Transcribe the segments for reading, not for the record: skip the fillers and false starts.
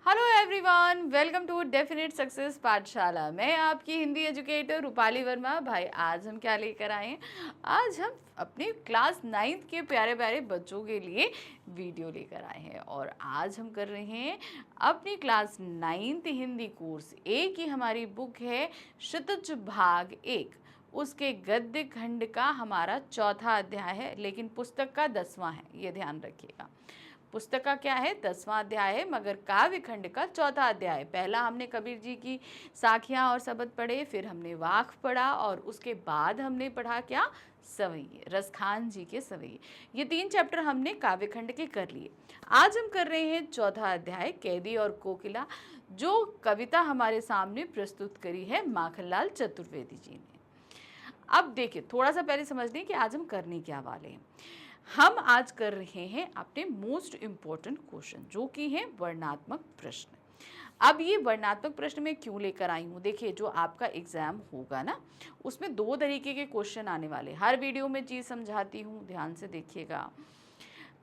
Hello everyone, welcome to definite success Pathshala. मैं आपकी Hindi educator Rupali Verma. भाई आज हम क्या लेकर आए हैं? आज हम अपने क्लास 9th के प्यारे प्यारे बच्चों के लिए वीडियो लेकर आए हैं और आज हम कर रहे हैं अपनी क्लास 9th हिंदी कोर्स ए की हमारी बुक है क्षितिज भाग 1। उसके गद्य खंड का हमारा चौथा अध्याय है, लेकिन पुस्तक का 10वां है, ये ध्यान रखिएगा। पुस्तक का क्या है? 10वां अध्याय है, मगर काव्य खंड का चौथा अध्याय। पहला हमने कबीर जी की साखियां और शब्द पढ़े, फिर हमने वाक पढ़ा और उसके बाद हमने पढ़ा क्या? सवैये, रसखान जी के सवैये। ये 3 चैप्टर हमने काव्य खंड के कर लिए। आज हम कर रहे हैं चौथा अध्याय कैदी और कोकिला, जो कविता हमारे सामने प्रस्तुत करी है माखनलाल चतुर्वेदी जी ने। अब देखिए, थोड़ा सा पहले समझ लें कि आज हम करने क्या वाले हैं। हम आज कर रहे हैं अपने मोस्ट इम्पोर्टेंट क्वेश्चन, जो कि है वर्णनात्मक प्रश्न। अब ये वर्णनात्मक प्रश्न मैं क्यों लेकर आई हूँ? देखिए, जो आपका एग्जाम होगा ना, उसमें 2 तरीके के क्वेश्चन आने वाले। हर वीडियो में चीज़ समझाती हूँ, ध्यान से देखिएगा।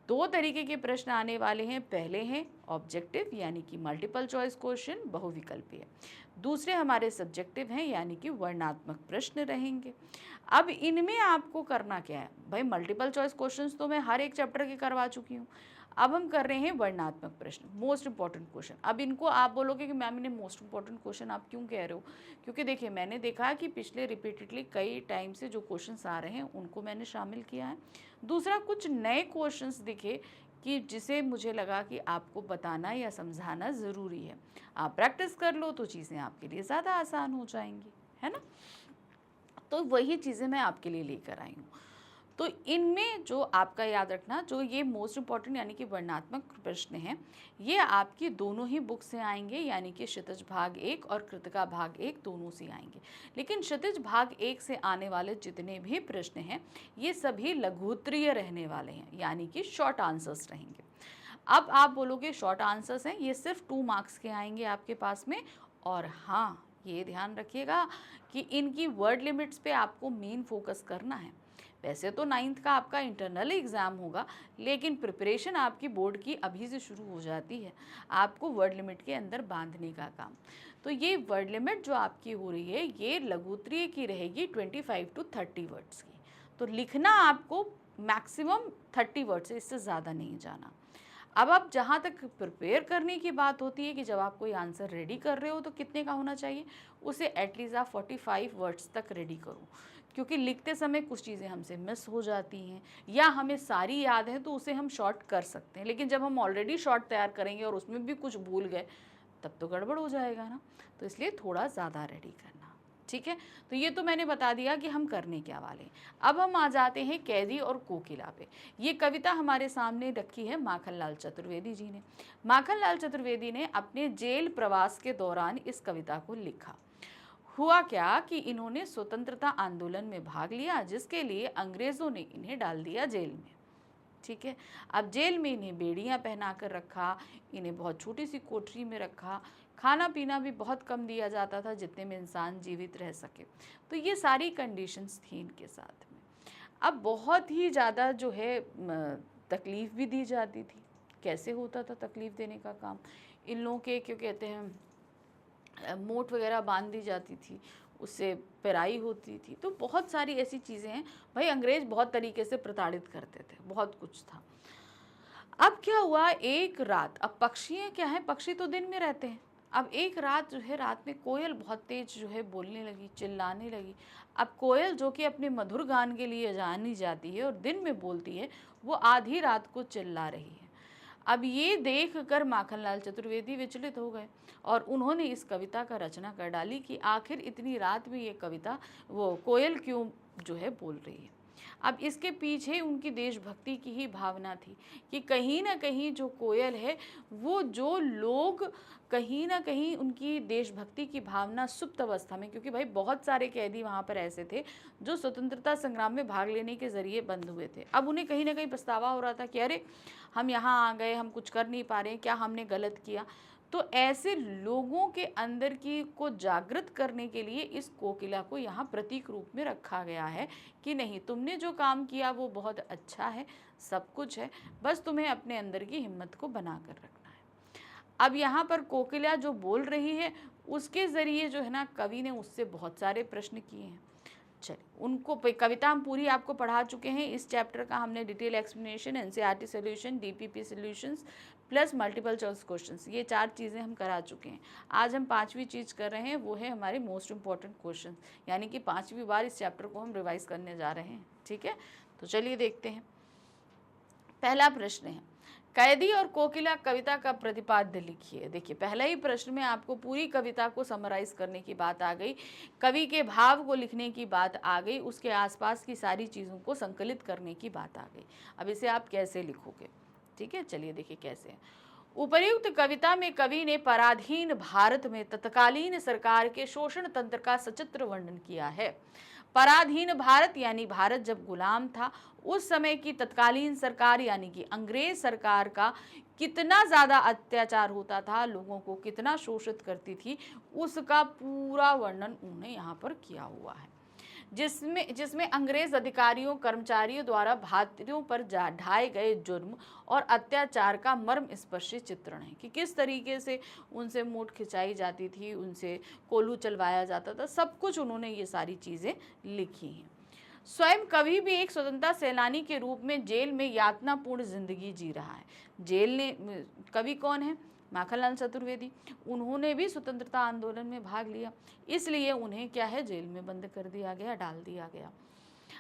2 तरीके के प्रश्न आने वाले हैं। पहले हैं ऑब्जेक्टिव यानी कि मल्टीपल चॉइस क्वेश्चन, बहुविकल्पीय। दूसरे हमारे सब्जेक्टिव हैं यानी कि वर्णनात्मक प्रश्न रहेंगे। अब इनमें आपको करना क्या है भाई? मल्टीपल चॉइस क्वेश्चंस तो मैं हर एक चैप्टर के करवा चुकी हूँ। अब हम कर रहे हैं वर्णनात्मक प्रश्न, मोस्ट इंपॉर्टेंट क्वेश्चन। अब इनको आप बोलोगे कि मैम इन्हें मोस्ट इंपॉर्टेंट क्वेश्चन आप क्यों कह रहे हो? क्योंकि देखिए, मैंने देखा कि पिछले रिपीटेडली कई टाइम से जो क्वेश्चंस आ रहे हैं उनको मैंने शामिल किया है। दूसरा, कुछ नए क्वेश्चंस दिखे कि जिसे मुझे लगा कि आपको बताना या समझाना ज़रूरी है। आप प्रैक्टिस कर लो तो चीज़ें आपके लिए ज़्यादा आसान हो जाएंगी, है ना? तो वही चीज़ें मैं आपके लिए लेकर आई हूँ। तो इनमें जो आपका याद रखना, जो ये मोस्ट इम्पॉर्टेंट यानी कि वर्णनात्मक प्रश्न हैं, ये आपकी दोनों ही बुक से आएंगे, यानी कि क्षितिज भाग 1 और कृतिका भाग 1 दोनों से आएंगे। लेकिन क्षितिज भाग 1 से आने वाले जितने भी प्रश्न हैं, ये सभी लघुत्तरीय रहने वाले हैं, यानी कि शॉर्ट आंसर्स रहेंगे। अब आप बोलोगे शॉर्ट आंसर्स हैं, ये सिर्फ 2 मार्क्स के आएंगे आपके पास में। और हाँ, ये ध्यान रखिएगा कि इनकी वर्ड लिमिट्स पे आपको मेन फोकस करना है। वैसे तो 9th का आपका इंटरनल एग्ज़ाम होगा, लेकिन प्रिपरेशन आपकी बोर्ड की अभी से शुरू हो जाती है, आपको वर्ड लिमिट के अंदर बांधने का काम। तो ये वर्ड लिमिट जो आपकी हो रही है, ये लघुत्तरीय की रहेगी 25 to 30 वर्ड्स की। तो लिखना आपको मैक्सिमम 30 वर्ड से, इससे ज़्यादा नहीं जाना। अब आप जहाँ तक प्रिपेयर करने की बात होती है कि जब आप कोई आंसर रेडी कर रहे हो तो कितने का होना चाहिए, उसे एटलीस्ट आप 45 वर्ड्स तक रेडी करो। क्योंकि लिखते समय कुछ चीज़ें हमसे मिस हो जाती हैं, या हमें सारी याद है तो उसे हम शॉर्ट कर सकते हैं, लेकिन जब हम ऑलरेडी शॉर्ट तैयार करेंगे और उसमें भी कुछ भूल गए, तब तो गड़बड़ हो जाएगा ना। तो इसलिए थोड़ा ज़्यादा रेडी करना, ठीक है? तो ये तो मैंने बता दिया कि हम करने क्या वाले हैं। अब हम आ जाते हैं कैदी और कोकिला पे। ये कविता हमारे सामने रखी है माखनलाल चतुर्वेदी जी ने। माखनलाल चतुर्वेदी ने अपने जेल प्रवास के दौरान इस कविता को लिखा। हुआ क्या कि इन्होंने स्वतंत्रता आंदोलन में भाग लिया, जिसके लिए अंग्रेज़ों ने इन्हें डाल दिया जेल में, ठीक है? अब जेल में इन्हें बेड़ियां पहना कर रखा, इन्हें बहुत छोटी सी कोठरी में रखा, खाना पीना भी बहुत कम दिया जाता था जितने में इंसान जीवित रह सके। तो ये सारी कंडीशंस थी इनके साथ में। अब बहुत ही ज़्यादा जो है तकलीफ़ भी दी जाती थी। कैसे होता था तकलीफ़ देने का काम? इन लोगों के, क्यों कहते हैं, मोट वगैरह बांध दी जाती थी, उससे पिराई होती थी। तो बहुत सारी ऐसी चीज़ें हैं भाई, अंग्रेज़ बहुत तरीके से प्रताड़ित करते थे, बहुत कुछ था। अब क्या हुआ, एक रात, अब पक्षी क्या है, पक्षी तो दिन में रहते हैं। अब एक रात जो है, रात में कोयल बहुत तेज जो है बोलने लगी, चिल्लाने लगी। अब कोयल जो कि अपने मधुर गान के लिए जानी जाती है और दिन में बोलती है, वो आधी रात को चिल्ला रही है। अब ये देख कर माखनलाल चतुर्वेदी विचलित हो गए और उन्होंने इस कविता का रचना कर डाली कि आखिर इतनी रात में ये कविता, वो कोयल क्यों जो है बोल रही है। अब इसके पीछे उनकी देशभक्ति की ही भावना थी कि कहीं ना कहीं जो कोयल है, वो जो लोग कहीं ना कहीं उनकी देशभक्ति की भावना सुप्त अवस्था में, क्योंकि भाई बहुत सारे कैदी वहाँ पर ऐसे थे जो स्वतंत्रता संग्राम में भाग लेने के ज़रिए बंद हुए थे। अब उन्हें कहीं ना कहीं पछतावा हो रहा था कि अरे, हम यहाँ आ गए, हम कुछ कर नहीं पा रहे हैं, क्या हमने गलत किया? तो ऐसे लोगों के अंदर की को जागृत करने के लिए इस कोकिला को यहाँ प्रतीक रूप में रखा गया है कि नहीं, तुमने जो काम किया वो बहुत अच्छा है, सब कुछ है, बस तुम्हें अपने अंदर की हिम्मत को बना कर रखना है। अब यहाँ पर कोकिला जो बोल रही है उसके ज़रिए जो है ना कवि ने उससे बहुत सारे प्रश्न किए हैं। चलिए उनको कविता हम पूरी आपको पढ़ा चुके हैं। इस चैप्टर का हमने detail explanation, NCERT solution, DPP solutions plus multiple choice questions, ये 4 चीज़ें हम करा चुके हैं। आज हम 5वीं चीज़ कर रहे हैं, वो है हमारे मोस्ट इंपॉर्टेंट क्वेश्चन, यानी कि 5वीं बार इस चैप्टर को हम रिवाइज करने जा रहे हैं। ठीक है, तो चलिए देखते हैं। पहला प्रश्न है, कैदी और कोकिला कविता का प्रतिपाद्य लिखिए। देखिए पहले ही प्रश्न में आपको पूरी कविता को समराइज करने की बात आ गई, कवि के भाव को लिखने की बात आ गई, उसके आसपास की सारी चीज़ों को संकलित करने की बात आ गई। अब इसे आप कैसे लिखोगे? ठीक है, चलिए देखिए कैसे। उपर्युक्त कविता में कवि ने पराधीन भारत में तत्कालीन सरकार के शोषण तंत्र का सचित्र वर्णन किया है। पराधीन भारत यानी भारत जब गुलाम था, उस समय की तत्कालीन सरकार यानी कि अंग्रेज सरकार का कितना ज़्यादा अत्याचार होता था, लोगों को कितना शोषित करती थी, उसका पूरा वर्णन उन्होंने यहाँ पर किया हुआ है। जिसमें अंग्रेज अधिकारियों कर्मचारियों द्वारा भारतीयों पर ढाए गए जुर्म और अत्याचार का मर्म स्पर्शी चित्रण है कि किस तरीके से उनसे मूठ खिंचाई जाती थी, उनसे कोल्हू चलवाया जाता था, सब कुछ उन्होंने ये सारी चीज़ें लिखी हैं। स्वयं कवि भी एक स्वतंत्रता सेनानी के रूप में जेल में यातनापूर्ण जिंदगी जी रहा है। जेल ने कवि कौन है? माखनलाल चतुर्वेदी। उन्होंने भी स्वतंत्रता आंदोलन में भाग लिया, इसलिए उन्हें क्या है, जेल में बंद कर दिया गया, डाल दिया गया।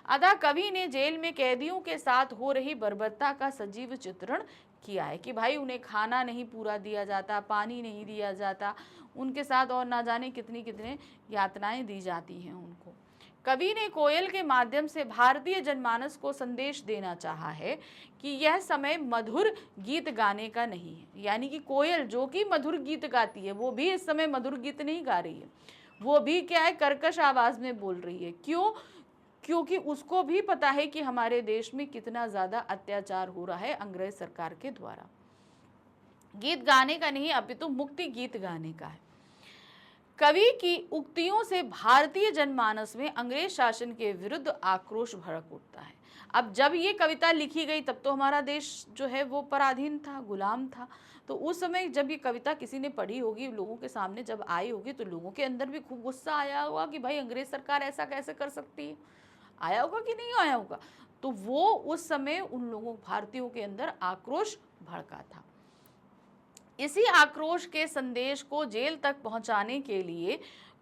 अतः कवि ने जेल में कैदियों के साथ हो रही बर्बरता का सजीव चित्रण किया है कि भाई उन्हें खाना नहीं पूरा दिया जाता, पानी नहीं दिया जाता, उनके साथ और ना जाने कितनी कितने यातनाएं दी जाती हैं उनको। कवि ने कोयल के माध्यम से भारतीय जनमानस को संदेश देना चाहा है कि यह समय मधुर गीत गाने का नहीं है, यानी कि कोयल जो कि मधुर गीत गाती है, वो भी इस समय मधुर गीत नहीं गा रही है, वो भी क्या है, कर्कश आवाज में बोल रही है। क्यों? क्योंकि उसको भी पता है कि हमारे देश में कितना ज्यादा अत्याचार हो रहा है अंग्रेज सरकार के द्वारा। गीत गाने का नहीं, अपितु मुक्ति गीत गाने का है। कवि की उक्तियों से भारतीय जनमानस में अंग्रेज शासन के विरुद्ध आक्रोश भड़क उठता है। अब जब ये कविता लिखी गई तब तो हमारा देश जो है वो पराधीन था, गुलाम था, तो उस समय जब ये कविता किसी ने पढ़ी होगी, लोगों के सामने जब आई होगी, तो लोगों के अंदर भी खूब गुस्सा आया होगा कि भाई अंग्रेज सरकार ऐसा कैसे कर सकती है। आया होगा कि नहीं आया होगा? तो वो उस समय उन लोगों भारतीयों के अंदर आक्रोश भड़का था। इसी आक्रोश के संदेश को जेल तक पहुंचाने के लिए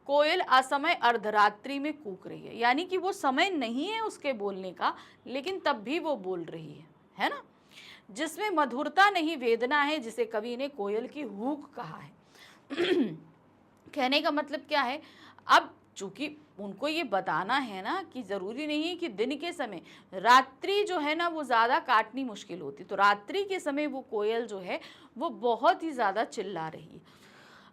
कोयल असमय अर्धरात्रि में कूक रही है, यानी कि वो समय नहीं है उसके बोलने का, लेकिन तब भी वो बोल रही है ना, जिसमें मधुरता नहीं वेदना है, जिसे कवि ने कोयल की हूक कहा है। कहने का मतलब क्या है, अब चूंकि उनको ये बताना है ना कि ज़रूरी नहीं है कि दिन के समय, रात्रि जो है ना वो ज़्यादा काटनी मुश्किल होती, तो रात्रि के समय वो कोयल जो है वो बहुत ही ज़्यादा चिल्ला रही है।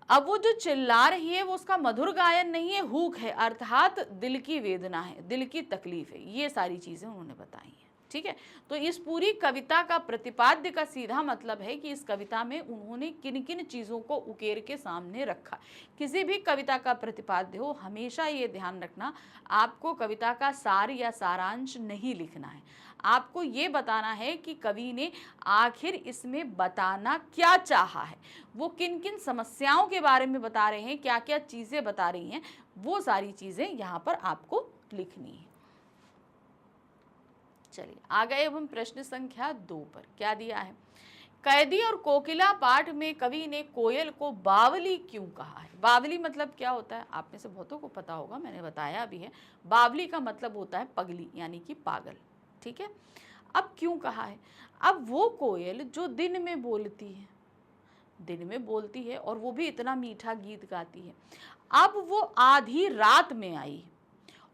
अब वो जो चिल्ला रही है वो उसका मधुर गायन नहीं है, हुक है, अर्थात दिल की वेदना है, दिल की तकलीफ है, ये सारी चीज़ें उन्होंने बताई हैं। ठीक है, तो इस पूरी कविता का प्रतिपाद्य का सीधा मतलब है कि इस कविता में उन्होंने किन किन चीज़ों को उकेर के सामने रखा। किसी भी कविता का प्रतिपाद्य हो, हमेशा ये ध्यान रखना, आपको कविता का सार या सारांश नहीं लिखना है, आपको ये बताना है कि कवि ने आखिर इसमें बताना क्या चाहा है, वो किन किन समस्याओं के बारे में बता रहे हैं, क्या क्या चीज़ें बता रही हैं, वो सारी चीज़ें यहाँ पर आपको लिखनी है। चलिए आ गए अब हम प्रश्न संख्या 2 पर। क्या दिया है, कैदी और कोकिला पाठ में कवि ने कोयल को बावली क्यों कहा है? बावली मतलब क्या होता है, आप में से बहुतों को पता होगा, मैंने बताया भी है। बावली का मतलब होता है पगली, यानी कि पागल। ठीक है, अब क्यों कहा है? अब वो कोयल जो दिन में बोलती है, दिन में बोलती है और वो भी इतना मीठा गीत गाती है, अब वो आधी रात में आई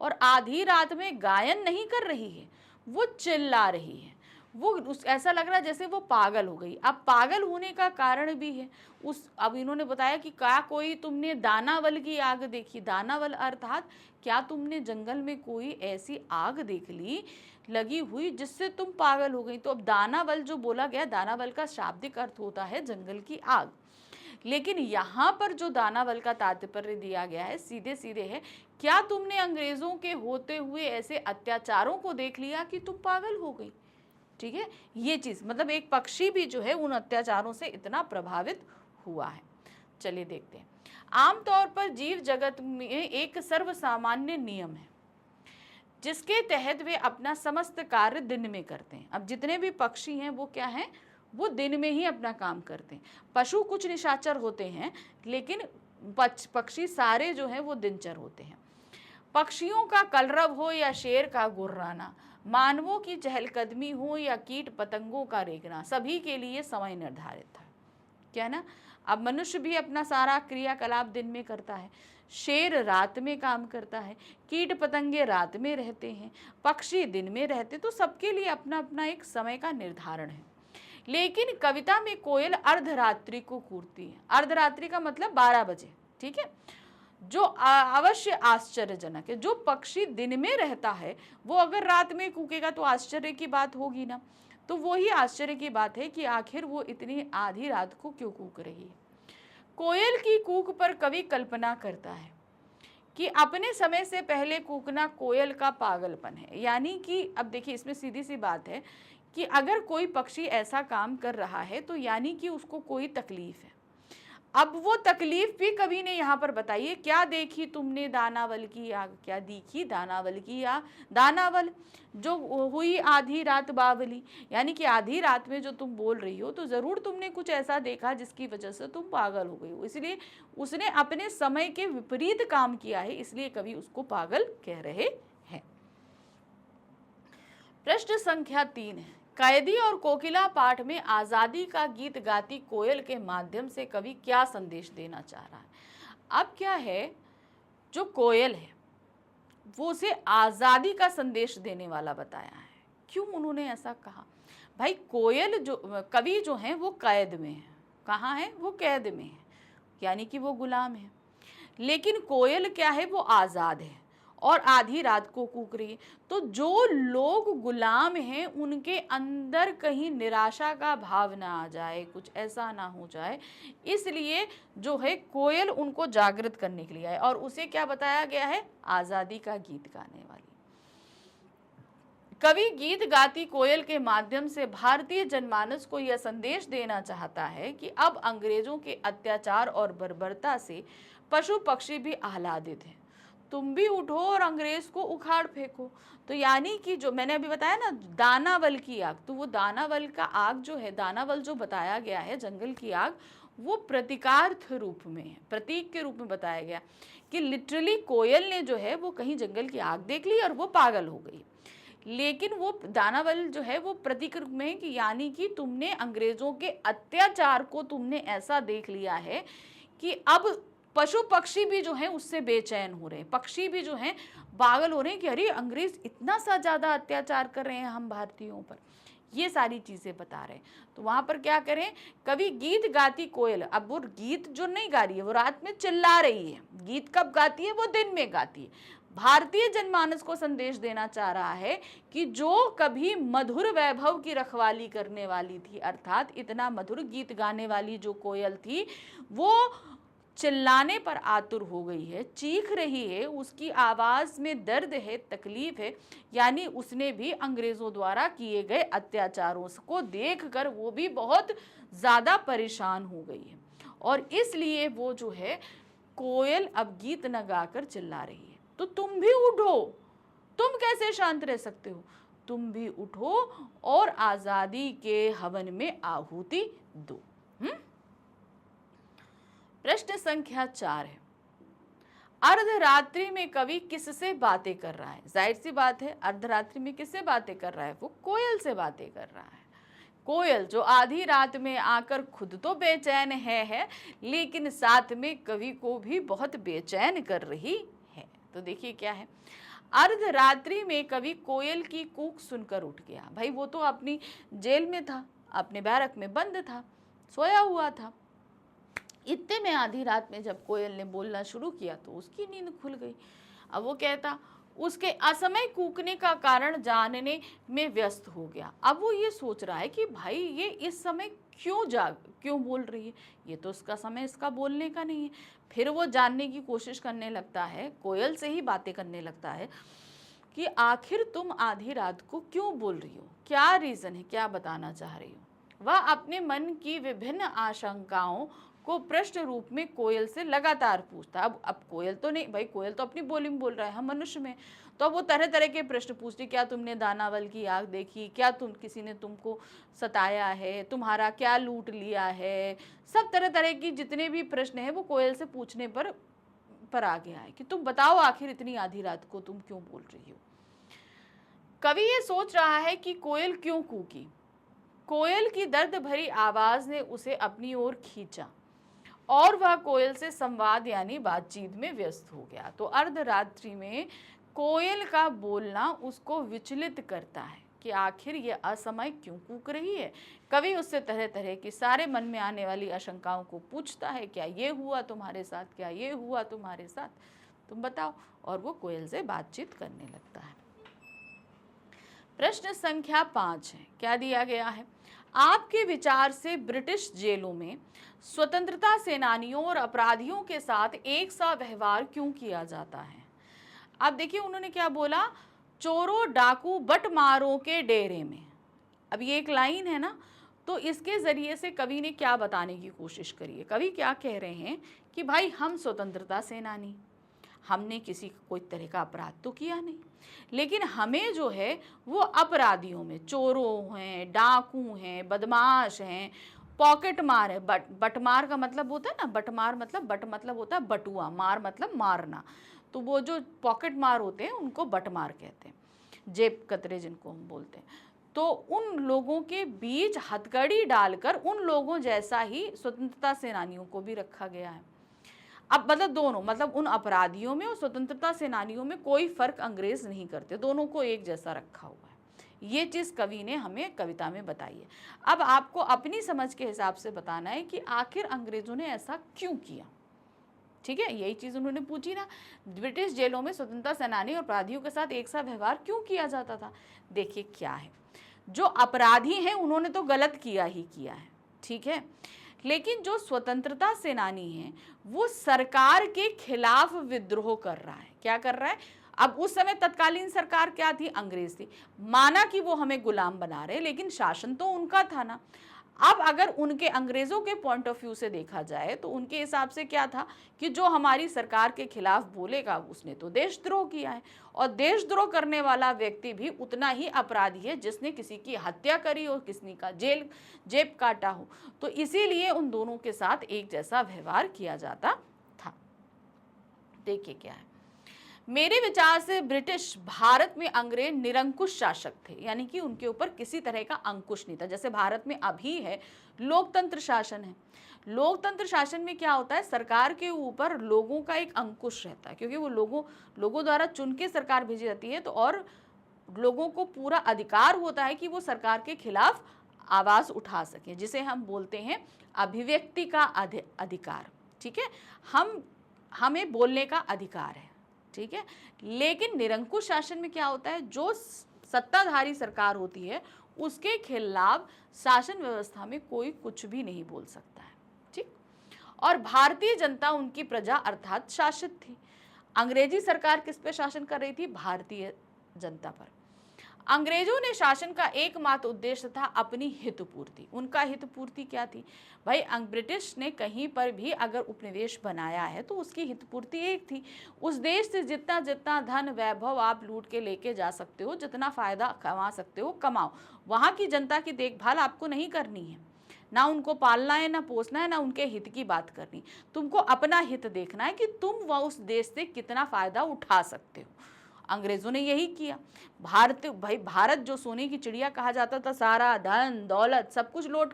और आधी रात में गायन नहीं कर रही है, वो चिल्ला रही है, वो ऐसा लग रहा है जैसे वो पागल हो गई। अब पागल होने का कारण भी है अब इन्होंने बताया कि क्या कोई तुमने दानावल की आग देखी? दानावल अर्थात क्या तुमने जंगल में कोई ऐसी आग देख ली लगी हुई जिससे तुम पागल हो गई? तो अब दानावल जो बोला गया, दानावल का शाब्दिक अर्थ होता है जंगल की आग, लेकिन यहाँ पर जो दानावल का तात्पर्य दिया गया है सीधे सीधे है, क्या तुमने अंग्रेजों के होते हुए ऐसे अत्याचारों को देख लिया कि तुम पागल हो गई? ठीक है, ये चीज मतलब एक पक्षी भी जो है उन अत्याचारों से इतना प्रभावित हुआ है। चलिए देखते हैं। आमतौर पर जीव जगत में एक सर्वसामान्य नियम है जिसके तहत वे अपना समस्त कार्य दिन में करते हैं। अब जितने भी पक्षी हैं वो क्या हैं, वो दिन में ही अपना काम करते हैं। पशु कुछ निशाचर होते हैं, लेकिन पक्षी सारे जो हैं वो दिनचर होते हैं। पक्षियों का कलरव हो या शेर का गुर्राना, मानवों की चहलकदमी हो या कीट पतंगों का रेंगना, सभी के लिए समय निर्धारित है। क्या ना, अब मनुष्य भी अपना सारा क्रियाकलाप दिन में करता है, शेर रात में काम करता है, कीट पतंगे रात में रहते हैं, पक्षी दिन में रहते, तो सबके लिए अपना अपना एक समय का निर्धारण है। लेकिन कविता में कोयल अर्धरात्रि को कूकती है। अर्धरात्रि का मतलब 12 बजे, ठीक है, जो अवश्य आश्चर्यजनक है। जो पक्षी दिन में रहता है वो अगर रात में कूकेगा तो आश्चर्य की बात होगी ना। तो वो ही आश्चर्य की बात है कि आखिर वो इतनी आधी रात को क्यों कूक रही है। कोयल की कूक पर कवि कल्पना करता है कि अपने समय से पहले कूकना कोयल का पागलपन है। यानी कि अब देखिए, इसमें सीधी सी बात है कि अगर कोई पक्षी ऐसा काम कर रहा है तो यानी कि उसको कोई तकलीफ है। अब वो तकलीफ भी कवि ने यहाँ पर बताई है। क्या देखी तुमने दानावल की आग, क्या देखी दानावल की आग, दानावल जो हुई आधी रात बावली, यानी कि आधी रात में जो तुम बोल रही हो तो जरूर तुमने कुछ ऐसा देखा जिसकी वजह से तुम पागल हो गई हो। इसलिए उसने अपने समय के विपरीत काम किया है, इसलिए कवि उसको पागल कह रहे हैं। प्रश्न संख्या 3 है। कैदी और कोकिला पाठ में आजादी का गीत गाती कोयल के माध्यम से कवि क्या संदेश देना चाह रहा है। अब क्या है, जो कोयल है वो उसे आजादी का संदेश देने वाला बताया है। क्यों उन्होंने ऐसा कहा? भाई कोयल जो कवि जो है वो कैद में है। कहाँ है? वो कैद में है, यानी कि वो गुलाम है। लेकिन कोयल क्या है, वो आजाद है और आधी रात को कूक रही है। तो जो लोग गुलाम हैं उनके अंदर कहीं निराशा का भाव ना आ जाए, कुछ ऐसा ना हो जाए, इसलिए जो है कोयल उनको जागृत करने के लिए आए। और उसे क्या बताया गया है? आजादी का गीत गाने वाली। कवि गीत गाती कोयल के माध्यम से भारतीय जनमानस को यह संदेश देना चाहता है कि अब अंग्रेजों के अत्याचार और बर्बरता से पशु पक्षी भी आह्लादित हैं। तुम भी उठो और अंग्रेज को उखाड़ फेंको। तो यानी कि जो मैंने अभी बताया ना, दानावल की आग, तो वो दानावल का आग जो है, दानावल जो बताया गया है जंगल की आग, वो प्रतीकार्थ रूप में है, प्रतीक के रूप में बताया गया कि लिटरली कोयल ने जो है वो कहीं जंगल की आग देख ली और वो पागल हो गई। लेकिन वो दानावल जो है वो प्रतीक रूप में है कि यानी कि तुमने अंग्रेजों के अत्याचार को तुमने ऐसा देख लिया है कि अब पशु पक्षी भी जो है उससे बेचैन हो रहे हैं, पक्षी भी जो हैं पागल हो रहे हैं कि अरे अंग्रेज इतना सा ज़्यादा अत्याचार कर रहे हैं हम भारतीयों पर। ये सारी चीज़ें बता रहे हैं। तो वहाँ पर क्या करें, कभी गीत गाती कोयल, अब वो गीत जो नहीं गा रही है, वो रात में चिल्ला रही है। गीत कब गाती है? वो दिन में गाती है। भारतीय जनमानस को संदेश देना चाह रहा है कि जो कभी मधुर वैभव की रखवाली करने वाली थी, अर्थात इतना मधुर गीत गाने वाली जो कोयल थी, वो चिल्लाने पर आतुर हो गई है, चीख रही है, उसकी आवाज़ में दर्द है, तकलीफ है। यानी उसने भी अंग्रेज़ों द्वारा किए गए अत्याचारों को देखकर वो भी बहुत ज़्यादा परेशान हो गई है और इसलिए वो जो है कोयल अब गीत न गाकर चिल्ला रही है। तो तुम भी उठो, तुम कैसे शांत रह सकते हो? तुम भी उठो और आज़ादी के हवन में आहुति दो। प्रश्न संख्या 4 है। अर्धरात्रि में कवि किससे बातें कर रहा है? जाहिर सी बात है, अर्धरात्रि में किससे बातें कर रहा है? वो कोयल से बातें कर रहा है। कोयल जो आधी रात में आकर खुद तो बेचैन है लेकिन साथ में कवि को भी बहुत बेचैन कर रही है। तो देखिए क्या है, अर्धरात्रि में कवि कोयल की कूक सुनकर उठ गया। भाई वो तो अपनी जेल में था, अपने बैरक में बंद था, सोया हुआ था। इतने में आधी रात में जब कोयल ने बोलना शुरू किया तो उसकी नींद खुल गई। अब वो कहता उसके असमय कूकने का कारण जानने में व्यस्त हो गया। अब वो ये सोच रहा है कि भाई ये इस समय क्यों बोल रही है, ये तो उसका समय इसका बोलने का नहीं है। फिर वो जानने की कोशिश करने लगता है, कोयल से ही बातें करने लगता है कि आखिर तुम आधी रात को क्यों बोल रही हो, क्या रीज़न है, क्या बताना चाह रही हो। वह अपने मन की विभिन्न आशंकाओं को प्रश्न रूप में कोयल से लगातार पूछता। अब कोयल तो नहीं भाई, कोयल तो अपनी बोली में बोल रहा है, हम मनुष्य में, तो अब वो तरह तरह के प्रश्न पूछती, क्या तुमने दानावल की आग देखी, क्या किसी ने तुमको सताया है, तुम्हारा क्या लूट लिया है, सब तरह तरह की जितने भी प्रश्न हैं वो कोयल से पूछने पर आ गया है कि तुम बताओ आखिर इतनी आधी रात को तुम क्यों बोल रही हो। कवि ये सोच रहा है कि कोयल क्यों कूकी। कोयल की दर्द भरी आवाज ने उसे अपनी ओर खींचा और वह कोयल से संवाद यानी बातचीत में व्यस्त हो गया। तो अर्धरात्रि में कोयल का बोलना उसको विचलित करता है कि आखिर ये असमय क्यों कूक रही है। कवि उससे तरह तरह की सारे मन में आने वाली आशंकाओं को पूछता है, क्या ये हुआ तुम्हारे साथ, क्या ये हुआ तुम्हारे साथ, तुम बताओ। और वो कोयल से बातचीत करने लगता है। प्रश्न संख्या 5 है, क्या दिया गया है, आपके विचार से ब्रिटिश जेलों में स्वतंत्रता सेनानियों और अपराधियों के साथ एक सा व्यवहार क्यों किया जाता है। अब देखिए उन्होंने क्या बोला, चोरों डाकू बटमारों के डेरे में। अब ये एक लाइन है ना, तो इसके जरिए से कवि ने क्या बताने की कोशिश करी है। कवि क्या कह रहे हैं कि भाई हम स्वतंत्रता सेनानी, हमने किसी कोई तरह का अपराध तो किया नहीं, लेकिन हमें जो है वो अपराधियों में, चोरों हैं, डाकू हैं, बदमाश हैं, पॉकेट मार है। बटमार का मतलब होता है ना, बटमार मतलब बट मतलब होता है बटुआ, मार मतलब मारना, तो वो जो पॉकेट मार होते हैं उनको बटमार कहते हैं, जेब कतरे जिनको हम बोलते हैं। तो उन लोगों के बीच हथकड़ी डालकर उन लोगों जैसा ही स्वतंत्रता सेनानियों को भी रखा गया है। अब मतलब दोनों, मतलब उन अपराधियों में और स्वतंत्रता सेनानियों में कोई फर्क अंग्रेज नहीं करते, दोनों को एक जैसा रखा हुआ है। ये चीज़ कवि ने हमें कविता में बताई है। अब आपको अपनी समझ के हिसाब से बताना है कि आखिर अंग्रेजों ने ऐसा क्यों किया। ठीक है, यही चीज़ उन्होंने पूछी ना, ब्रिटिश जेलों में स्वतंत्रता सेनानी और अपराधियों के साथ एक सा व्यवहार क्यों किया जाता था। देखिए क्या है, जो अपराधी हैं उन्होंने तो गलत किया ही किया है, ठीक है, लेकिन जो स्वतंत्रता सेनानी हैं वो सरकार के खिलाफ विद्रोह कर रहा है। क्या कर रहा है, अब उस समय तत्कालीन सरकार क्या थी, अंग्रेज थी, माना कि वो हमें गुलाम बना रहे, लेकिन शासन तो उनका था ना। अब अगर उनके, अंग्रेजों के पॉइंट ऑफ व्यू से देखा जाए तो उनके हिसाब से क्या था कि जो हमारी सरकार के खिलाफ बोलेगा उसने तो देशद्रोह किया है, और देशद्रोह करने वाला व्यक्ति भी उतना ही अपराधी है जिसने किसी की हत्या करी हो, किसी का जेब काटा हो। तो इसीलिए उन दोनों के साथ एक जैसा व्यवहार किया जाता था। देखिए क्या है, मेरे विचार से ब्रिटिश भारत में अंग्रेज निरंकुश शासक थे, यानी कि उनके ऊपर किसी तरह का अंकुश नहीं था। जैसे भारत में अभी है लोकतंत्र शासन है, लोकतंत्र शासन में क्या होता है, सरकार के ऊपर लोगों का एक अंकुश रहता है, क्योंकि वो लोगों द्वारा चुन के सरकार भेजी जाती है, तो और लोगों को पूरा अधिकार होता है कि वो सरकार के खिलाफ आवाज़ उठा सकें, जिसे हम बोलते हैं अभिव्यक्ति का अधिकार। ठीक है, हमें बोलने का अधिकार है, ठीक है। लेकिन निरंकुश शासन में क्या होता है, जो सत्ताधारी सरकार होती है उसके खिलाफ शासन व्यवस्था में कोई कुछ भी नहीं बोल सकता है, ठीक। और भारतीय जनता उनकी प्रजा अर्थात शासित थी। अंग्रेजी सरकार किस पे शासन कर रही थी, भारतीय जनता पर। अंग्रेजों ने शासन का एकमात्र उद्देश्य था अपनी हित पूर्ति। उनका हित पूर्ति क्या थी भाई, ब्रिटिश ने कहीं पर भी अगर उपनिवेश बनाया है तो उसकी हित पूर्ति एक थी, उस देश से जितना जितना धन वैभव आप लूट के लेके जा सकते हो, जितना फायदा कमा सकते हो कमाओ, वहाँ की जनता की देखभाल आपको नहीं करनी है, ना उनको पालना है, ना पोसना है, ना उनके हित की बात करनी। तुमको अपना हित देखना है कि तुम वह उस देश से कितना फायदा उठा सकते हो। अंग्रेजों ने यही किया। भारत जो सोने की चिड़िया कहा जाता था, सारा धन दौलत सब कुछ लूट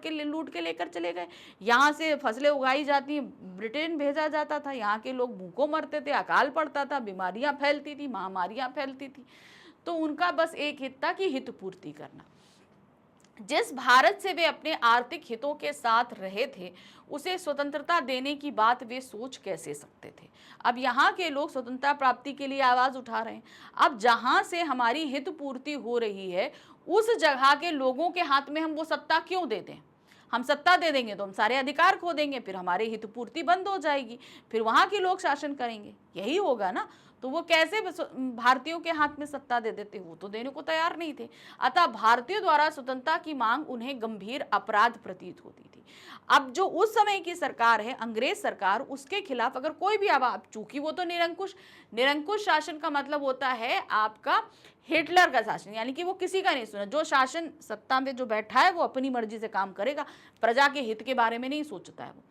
के लेकर चले गए। यहाँ से फसलें उगाई जाती, ब्रिटेन भेजा जाता था, यहाँ के लोग भूखों मरते थे, अकाल पड़ता था, बीमारियाँ फैलती थी, महामारियाँ फैलती थी। तो उनका बस एक हित था कि हित पूर्ति करना। जिस भारत से वे अपने आर्थिक हितों के साथ रहे थे उसे स्वतंत्रता देने की बात वे सोच कैसे सकते थे। अब यहाँ के लोग स्वतंत्रता प्राप्ति के लिए आवाज़ उठा रहे हैं। अब जहाँ से हमारी हित पूर्ति हो रही है उस जगह के लोगों के हाथ में हम वो सत्ता क्यों दे दें। हम सत्ता दे देंगे तो हम सारे अधिकार खो देंगे, फिर हमारी हित पूर्ति बंद हो जाएगी, फिर वहाँ के लोग शासन करेंगे, यही होगा ना। तो वो कैसे भारतीयों के हाथ में सत्ता दे देते, वो तो देने को तैयार नहीं थे। अतः भारतीयों द्वारा स्वतंत्रता की मांग उन्हें गंभीर अपराध प्रतीत होती थी। अब जो उस समय की सरकार है, अंग्रेज सरकार, उसके खिलाफ अगर कोई भी आवाज, चूंकि वो तो निरंकुश शासन का मतलब होता है आपका हिटलर का शासन, यानी कि वो किसी का नहीं सुना, जो शासन सत्ता में जो बैठा है वो अपनी मर्जी से काम करेगा, प्रजा के हित के बारे में नहीं सोचता है वो।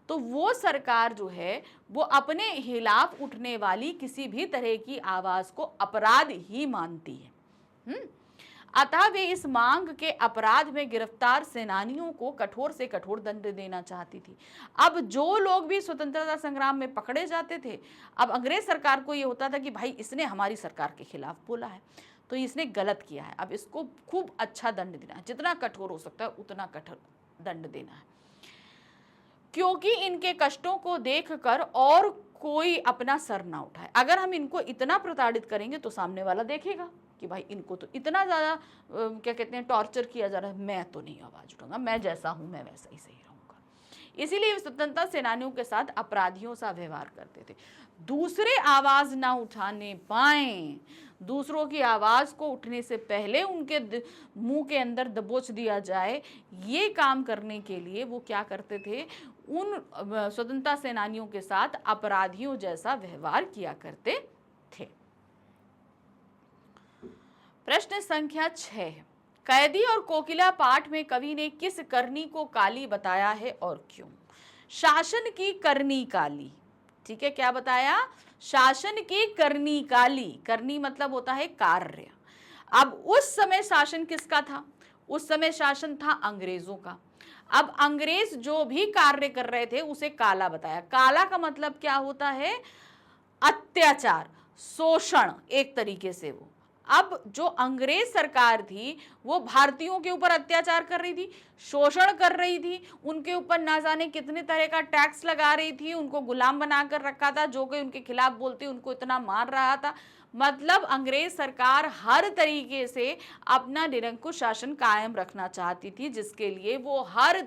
तो वो सरकार जो है वो अपने खिलाफ उठने वाली किसी भी तरह की आवाज को अपराध ही मानती है। अतः वे इस मांग के अपराध में गिरफ्तार सेनानियों को कठोर से कठोर दंड देना चाहती थी। अब जो लोग भी स्वतंत्रता संग्राम में पकड़े जाते थे, अब अंग्रेज सरकार को ये होता था कि भाई इसने हमारी सरकार के खिलाफ बोला है, तो इसने गलत किया है, अब इसको खूब अच्छा दंड देना है, जितना कठोर हो सकता है उतना कठोर दंड देना है, क्योंकि इनके कष्टों को देखकर और कोई अपना सर ना उठाए। अगर हम इनको इतना प्रताड़ित करेंगे तो सामने वाला देखेगा कि भाई इनको तो इतना ज़्यादा क्या कहते हैं टॉर्चर किया जा रहा है, मैं तो नहीं आवाज़ उठाऊंगा, मैं जैसा हूँ मैं वैसा ही सही रहूँगा। इसीलिए स्वतंत्रता सेनानियों के साथ अपराधियों सा व्यवहार करते थे। दूसरे आवाज़ ना उठाने पाएं, दूसरों की आवाज़ को उठने से पहले उनके मुंह के अंदर दबोच दिया जाए, ये काम करने के लिए वो क्या करते थे, उन स्वतंत्रता सेनानियों के साथ अपराधियों जैसा व्यवहार किया करते थे। प्रश्न संख्या 6, कैदी और कोकिला पाठ में कवि ने किस करनी को काली बताया है और क्यों? शासन की करनी काली, ठीक है, क्या बताया? शासन की करनी काली, करनी मतलब होता है कार्य। अब उस समय शासन किसका था? उस समय शासन था अंग्रेजों का। अब अंग्रेज जो भी कार्य कर रहे थे उसे काला बताया। काला का मतलब क्या होता है? अत्याचार, शोषण, एक तरीके से वो। अब जो अंग्रेज सरकार थी वो भारतीयों के ऊपर अत्याचार कर रही थी, शोषण कर रही थी, उनके ऊपर ना जाने कितने तरह का टैक्स लगा रही थी, उनको गुलाम बनाकर रखा था, जो कोई उनके खिलाफ बोलते उनको इतना मार रहा था। मतलब अंग्रेज सरकार हर तरीके से अपना निरंकुश शासन कायम रखना चाहती थी, जिसके लिए वो हर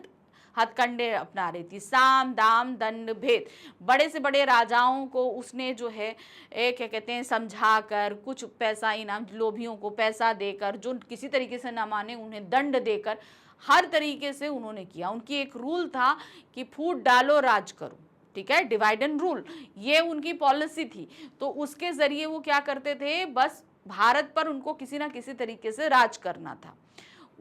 हथकंडे अपना रही थी। साम दाम दंड भेद, बड़े से बड़े राजाओं को उसने जो है क्या कहते हैं समझाकर, कुछ पैसा इनाम, लोभियों को पैसा देकर, जो किसी तरीके से ना माने उन्हें दंड देकर, हर तरीके से उन्होंने किया। उनकी एक रूल था कि फूट डालो राज करो, ठीक है, डिवाइड एंड रूल, ये उनकी पॉलिसी थी। तो उसके जरिए वो क्या करते थे, बस भारत पर उनको किसी ना किसी तरीके से राज करना था।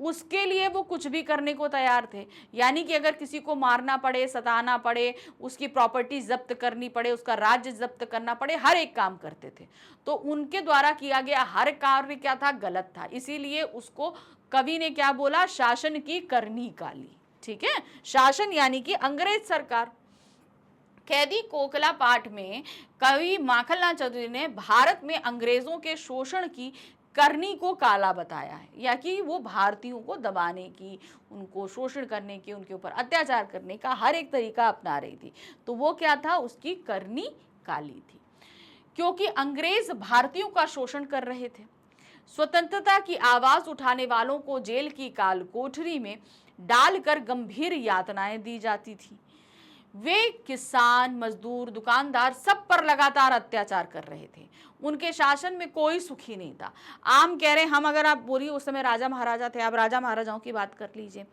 उसके लिए वो कुछ भी करने को तैयार थे, यानी कि अगर किसी को मारना पड़े, सताना पड़े, उसकी प्रॉपर्टी जब्त करनी पड़े, उसका राज्य जब्त करना पड़े, हर एक काम करते थे। तो उनके द्वारा किया गया हर कार्य क्या था? गलत था। इसीलिए उसको कवि ने क्या बोला? शासन की करनी काली, ठीक है, शासन यानी कि अंग्रेज सरकार। कैदी कोकिला पाठ में कवि माखनलाल चौधरी ने भारत में अंग्रेजों के शोषण की करनी को काला बताया है, या कि वो भारतीयों को दबाने की, उनको शोषण करने की, उनके ऊपर अत्याचार करने का हर एक तरीका अपना रही थी। तो वो क्या था? उसकी करनी काली थी, क्योंकि अंग्रेज भारतीयों का शोषण कर रहे थे। स्वतंत्रता की आवाज उठाने वालों को जेल की काल कोठरी में डालकर गंभीर यातनाएं दी जाती थी। वे किसान, मजदूर, दुकानदार सब पर लगातार अत्याचार कर रहे थे। उनके शासन में कोई सुखी नहीं था। आम कह रहे हम, अगर आप बोलिए उस समय राजा महाराजा थे, आप राजा महाराजाओं की बात कर लीजिए,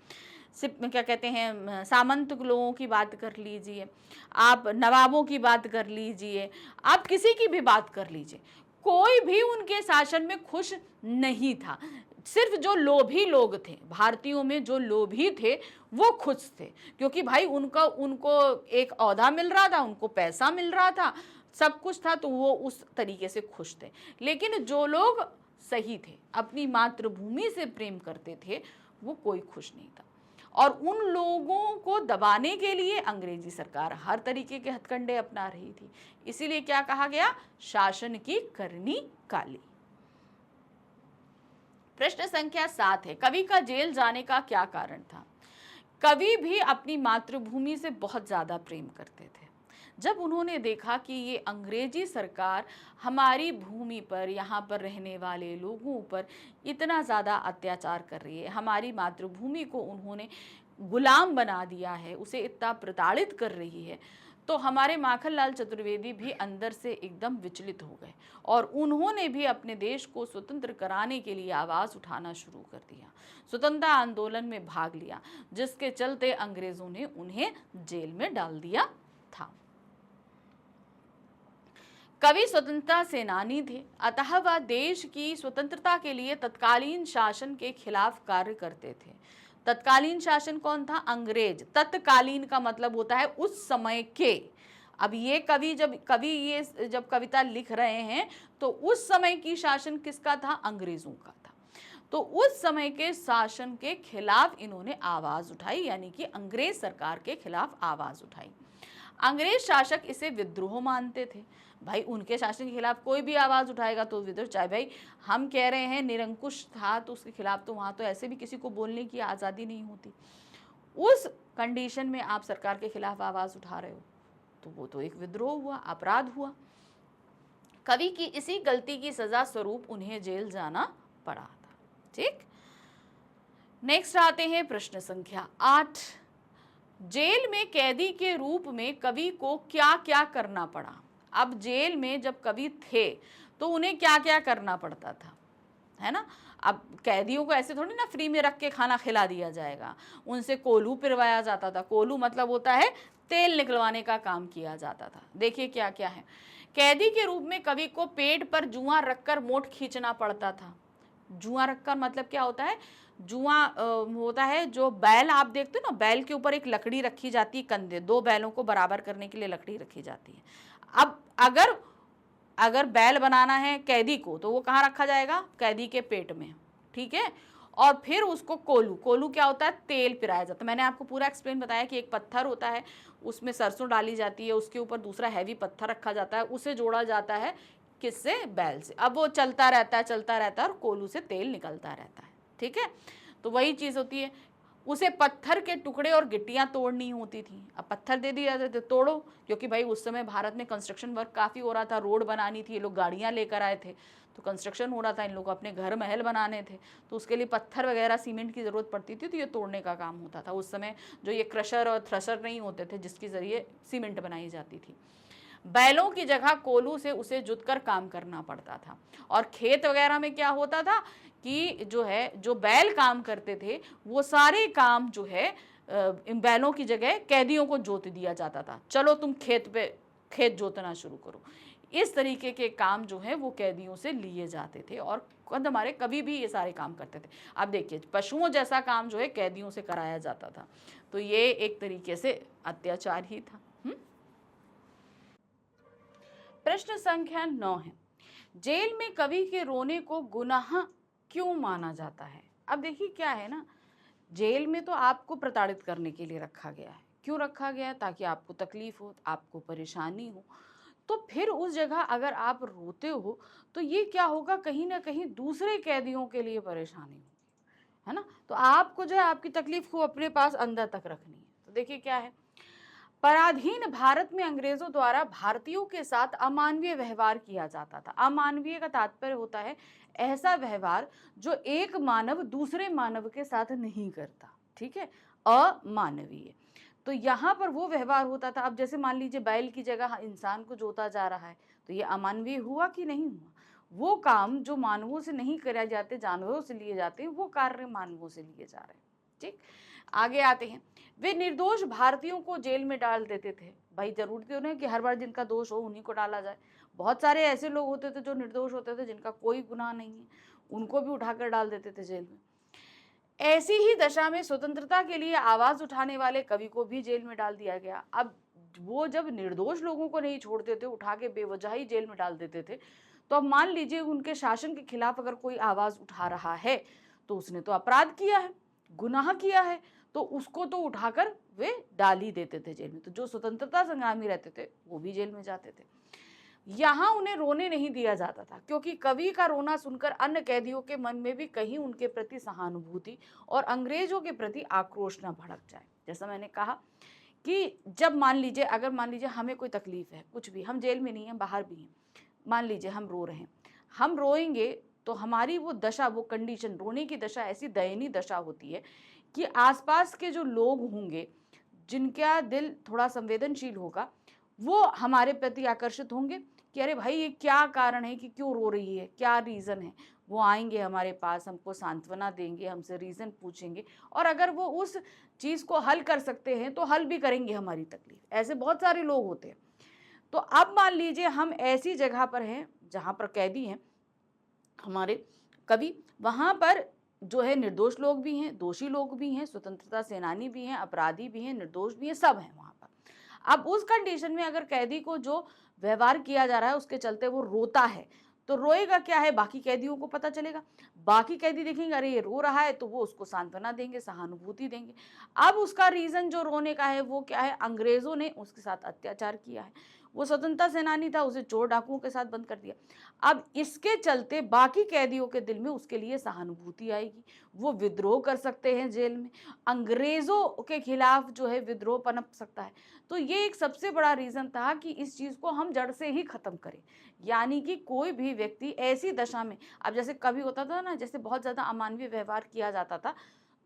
क्या कहते हैं सामंत लोगों की बात कर लीजिए, आप नवाबों की बात कर लीजिए, आप किसी की भी बात कर लीजिए, कोई भी उनके शासन में खुश नहीं था। सिर्फ जो लोभी लोग थे, भारतीयों में जो लोभी थे वो खुश थे, क्योंकि भाई उनको एक ओहदा मिल रहा था, उनको पैसा मिल रहा था, सब कुछ था, तो वो उस तरीके से खुश थे। लेकिन जो लोग सही थे, अपनी मातृभूमि से प्रेम करते थे, वो कोई खुश नहीं था। और उन लोगों को दबाने के लिए अंग्रेजी सरकार हर तरीके के हथकंडे अपना रही थी। इसीलिए क्या कहा गया? शासन की करनी काली। प्रश्न संख्या 7 है, कवि का जेल जाने का क्या कारण था? कवि भी अपनी मातृभूमि से बहुत ज़्यादा प्रेम करते थे। जब उन्होंने देखा कि ये अंग्रेजी सरकार हमारी भूमि पर, यहाँ पर रहने वाले लोगों पर इतना ज़्यादा अत्याचार कर रही है, हमारी मातृभूमि को उन्होंने गुलाम बना दिया है, उसे इतना प्रताड़ित कर रही है, तो हमारे माखनलाल चतुर्वेदी भी अंदर से एकदम विचलित हो गए और उन्होंने भी अपने देश को स्वतंत्र कराने के लिए आवाज़ उठाना शुरू कर दिया, स्वतंत्रता आंदोलन में भाग लिया, जिसके चलते अंग्रेजों ने उन्हें जेल में डाल दिया था। कवि स्वतंत्रता सेनानी थे, अतः वह देश की स्वतंत्रता के लिए तत्कालीन शासन के खिलाफ कार्य करते थे। तत्कालीन शासन कौन था? अंग्रेज। तत्कालीन का मतलब होता है उस समय के। अब ये कवि जब कविता लिख रहे हैं तो उस समय की शासन किसका था? अंग्रेजों का था। तो उस समय के शासन के खिलाफ इन्होंने आवाज उठाई, यानी कि अंग्रेज सरकार के खिलाफ आवाज उठाई। अंग्रेज शासक इसे विद्रोह मानते थे। भाई उनके शासन के खिलाफ कोई भी आवाज उठाएगा तो विद्रोह, चाहे भाई हम कह रहे हैं निरंकुश था तो उसके खिलाफ, तो वहां तो ऐसे भी किसी को बोलने की आज़ादी नहीं होती। उस कंडीशन में आप सरकार के खिलाफ आवाज उठा रहे हो तो वो तो एक विद्रोह हुआ, अपराध हुआ। कवि की इसी गलती की सजा स्वरूप उन्हें जेल जाना पड़ा था। ठीक, नेक्स्ट आते हैं प्रश्न संख्या 8। जेल में कैदी के रूप में कवि को क्या क्या करना पड़ा? अब जेल में जब कवि थे तो उन्हें क्या क्या करना पड़ता था, है ना। अब कैदियों को ऐसे थोड़ी ना फ्री में रख के खाना खिला दिया जाएगा, उनसे कोलू पिरवाया जाता था। कोलू मतलब होता है तेल निकलवाने का काम किया जाता था। देखिए क्या क्या है। कैदी के रूप में कवि को पेट पर जुआ रखकर मोट खींचना पड़ता था। जुआ रखकर मतलब क्या होता है? जुआ होता है जो बैल आप देखते हो ना, बैल के ऊपर एक लकड़ी रखी जाती है, कंधे, दो बैलों को बराबर करने के लिए लकड़ी रखी जाती है। अब अगर बैल बनाना है कैदी को तो वो कहाँ रखा जाएगा? कैदी के पेट में, ठीक है। और फिर उसको कोलू क्या होता है? तेल पिराया जाता है। मैंने आपको पूरा एक्सप्लेन बताया कि एक पत्थर होता है, उसमें सरसों डाली जाती है, उसके ऊपर दूसरा हैवी पत्थर रखा जाता है, उसे जोड़ा जाता है किससे? बैल से। अब वो चलता रहता है और कोलू से तेल निकलता रहता है, ठीक है। तो वही चीज़ होती है, उसे पत्थर के टुकड़े और गिट्टियां तोड़नी होती थी। अब पत्थर दे दिया जाते थे, तोड़ो, क्योंकि भाई उस समय भारत में कंस्ट्रक्शन वर्क काफ़ी हो रहा था, रोड बनानी थी, ये लोग गाड़ियां लेकर आए थे तो कंस्ट्रक्शन हो रहा था, इन लोगों को अपने घर महल बनाने थे, तो उसके लिए पत्थर वगैरह सीमेंट की ज़रूरत पड़ती थी, तो ये तोड़ने का काम होता था। उस समय जो ये क्रशर और थ्रेशर नहीं होते थे जिसके ज़रिए सीमेंट बनाई जाती थी। बैलों की जगह कोलू से उसे जुतकर काम करना पड़ता था। और खेत वगैरह में क्या होता था कि जो बैल काम करते थे वो सारे काम जो है इन बैलों की जगह कैदियों को जोत दिया जाता था। चलो तुम खेत जोतना शुरू करो। इस तरीके के काम जो है वो कैदियों से लिए जाते थे और खुद हमारे कभी भी ये सारे काम करते थे। अब देखिए पशुओं जैसा काम जो है कैदियों से कराया जाता था, तो ये एक तरीके से अत्याचार ही था। प्रश्न संख्या 9 है, जेल में कवि के रोने को गुनाह क्यों माना जाता है? अब देखिए क्या है ना, जेल में तो आपको प्रताड़ित करने के लिए रखा गया है। क्यों रखा गया है? ताकि आपको तकलीफ हो, आपको परेशानी हो। तो फिर उस जगह अगर आप रोते हो तो ये क्या होगा, कहीं ना कहीं दूसरे कैदियों के लिए परेशानी होगी, है ना। तो आपको जो है आपकी तकलीफ को अपने पास अंदर तक रखनी है। तो देखिए क्या है, पराधीन भारत में अंग्रेजों द्वारा भारतीयों के साथ अमानवीय व्यवहार किया जाता था। अमानवीय का तात्पर्य होता है ऐसा व्यवहार जो एक मानव दूसरे मानव के साथ नहीं करता, ठीक है, अमानवीय। तो यहाँ पर वो व्यवहार होता था। अब जैसे मान लीजिए बैल की जगह इंसान को जोता जा रहा है, तो ये अमानवीय हुआ कि नहीं हुआ? वो काम जो मानवों से नहीं करे जाते, जानवरों से लिए जाते हैं, वो कार्य मानवों से लिए जा रहे हैं। ठीक, आगे आते हैं। वे निर्दोष भारतीयों को जेल में डाल देते थे। भाई जरूरी तो नहीं कि हर बार जिनका दोष हो उन्हीं को डाला जाए। बहुत सारे ऐसे लोग होते थे जो निर्दोष होते थे, जिनका कोई गुनाह नहीं है, उनको भी उठाकर डाल देते थे जेल में। ऐसी ही दशा में स्वतंत्रता के लिए आवाज उठाने वाले कवि को भी जेल में डाल दिया गया। अब वो जब निर्दोष लोगों को नहीं छोड़ते थे, उठा के बेवजह ही जेल में डाल देते थे, तो अब मान लीजिए उनके शासन के खिलाफ अगर कोई आवाज उठा रहा है तो उसने तो अपराध किया है, गुनाह किया है, तो उसको तो उठाकर वे डाल ही देते थे जेल में। तो जो स्वतंत्रता संग्रामी रहते थे वो भी जेल में जाते थे। यहाँ उन्हें रोने नहीं दिया जाता था, क्योंकि कवि का रोना सुनकर अन्य कैदियों के मन में भी कहीं उनके प्रति सहानुभूति और अंग्रेजों के प्रति आक्रोश न भड़क जाए। जैसा मैंने कहा कि जब मान लीजिए हमें कोई तकलीफ है, कुछ भी, हम जेल में नहीं हैं, बाहर भी हैं, मान लीजिए हम रो रहे हैं, हम रोएंगे तो हमारी वो दशा, वो कंडीशन, रोने की दशा ऐसी दयनीय दशा होती है कि आसपास के जो लोग होंगे जिनका दिल थोड़ा संवेदनशील होगा, वो हमारे प्रति आकर्षित होंगे कि अरे भाई ये क्या कारण है कि क्यों रो रही है, क्या रीज़न है। वो आएँगे हमारे पास, हमको सांत्वना देंगे, हमसे रीज़न पूछेंगे और अगर वो उस चीज़ को हल कर सकते हैं, तो हल भी करेंगे हमारी तकलीफ़। ऐसे बहुत सारे लोग होते हैं। तो अब मान लीजिए हम ऐसी जगह पर हैं, जहाँ पर कैदी हैं हमारे कवि, वहाँ पर जो है निर्दोष लोग भी हैं, दोषी लोग भी हैं, स्वतंत्रता सेनानी भी हैं, अपराधी भी हैं, निर्दोष भी हैं, सब हैं वहाँ पर। अब उस कंडीशन में अगर कैदी को जो व्यवहार किया जा रहा है उसके चलते वो रोता है, तो रोएगा क्या है, बाकी कैदियों को पता चलेगा। बाकी कैदी देखेंगे अरे ये रो रहा है, तो वो उसको सांत्वना देंगे, सहानुभूति देंगे। अब उसका रीजन जो रोने का है वो क्या है, अंग्रेजों ने उसके साथ अत्याचार किया है। वो स्वतंत्रता सेनानी था, उसे चोर डाकुओं के साथ बंद कर दिया। अब इसके चलते बाकी कैदियों के दिल में उसके लिए सहानुभूति आएगी, वो विद्रोह कर सकते हैं जेल में, अंग्रेजों के खिलाफ जो है विद्रोह पनप सकता है। तो ये एक सबसे बड़ा रीज़न था कि इस चीज़ को हम जड़ से ही ख़त्म करें। यानी कि कोई भी व्यक्ति ऐसी दशा में, अब जैसे कभी होता था ना, जैसे बहुत ज़्यादा अमानवीय व्यवहार किया जाता था,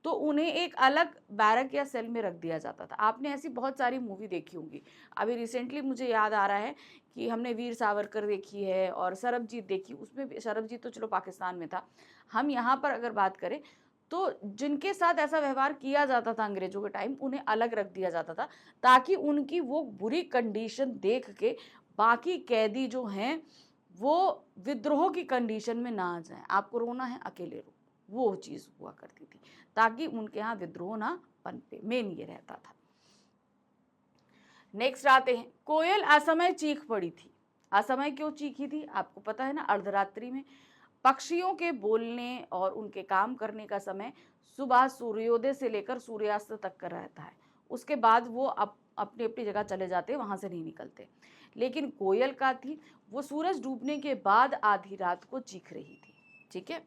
तो उन्हें एक अलग बैरक या सेल में रख दिया जाता था। आपने ऐसी बहुत सारी मूवी देखी होंगी। अभी रिसेंटली मुझे याद आ रहा है कि हमने वीर सावरकर देखी है और सरबजीत देखी, उसमें भी सरबजीत तो चलो पाकिस्तान में था। हम यहाँ पर अगर बात करें तो जिनके साथ ऐसा व्यवहार किया जाता था अंग्रेजों के टाइम, उन्हें अलग रख दिया जाता था ताकि उनकी वो बुरी कंडीशन देख के बाकी कैदी जो हैं वो विद्रोह की कंडीशन में ना आ जाएं। आपको रोना है, अकेले रो, वो चीज़ हुआ करती थी ताकि उनके यहाँ विद्रोह ना पनपे। मेन ये रहता था। नेक्स्ट आते हैं, कोयल असमय चीख पड़ी थी। असमय क्यों चीखी थी आपको पता है ना, अर्धरात्रि में। पक्षियों के बोलने और उनके काम करने का समय सुबह सूर्योदय से लेकर सूर्यास्त तक का रहता है। उसके बाद वो अपनी अपनी जगह चले जाते हैं, वहां से नहीं निकलते। लेकिन कोयल का थी, वो सूरज डूबने के बाद आधी रात को चीख रही थी। ठीक है,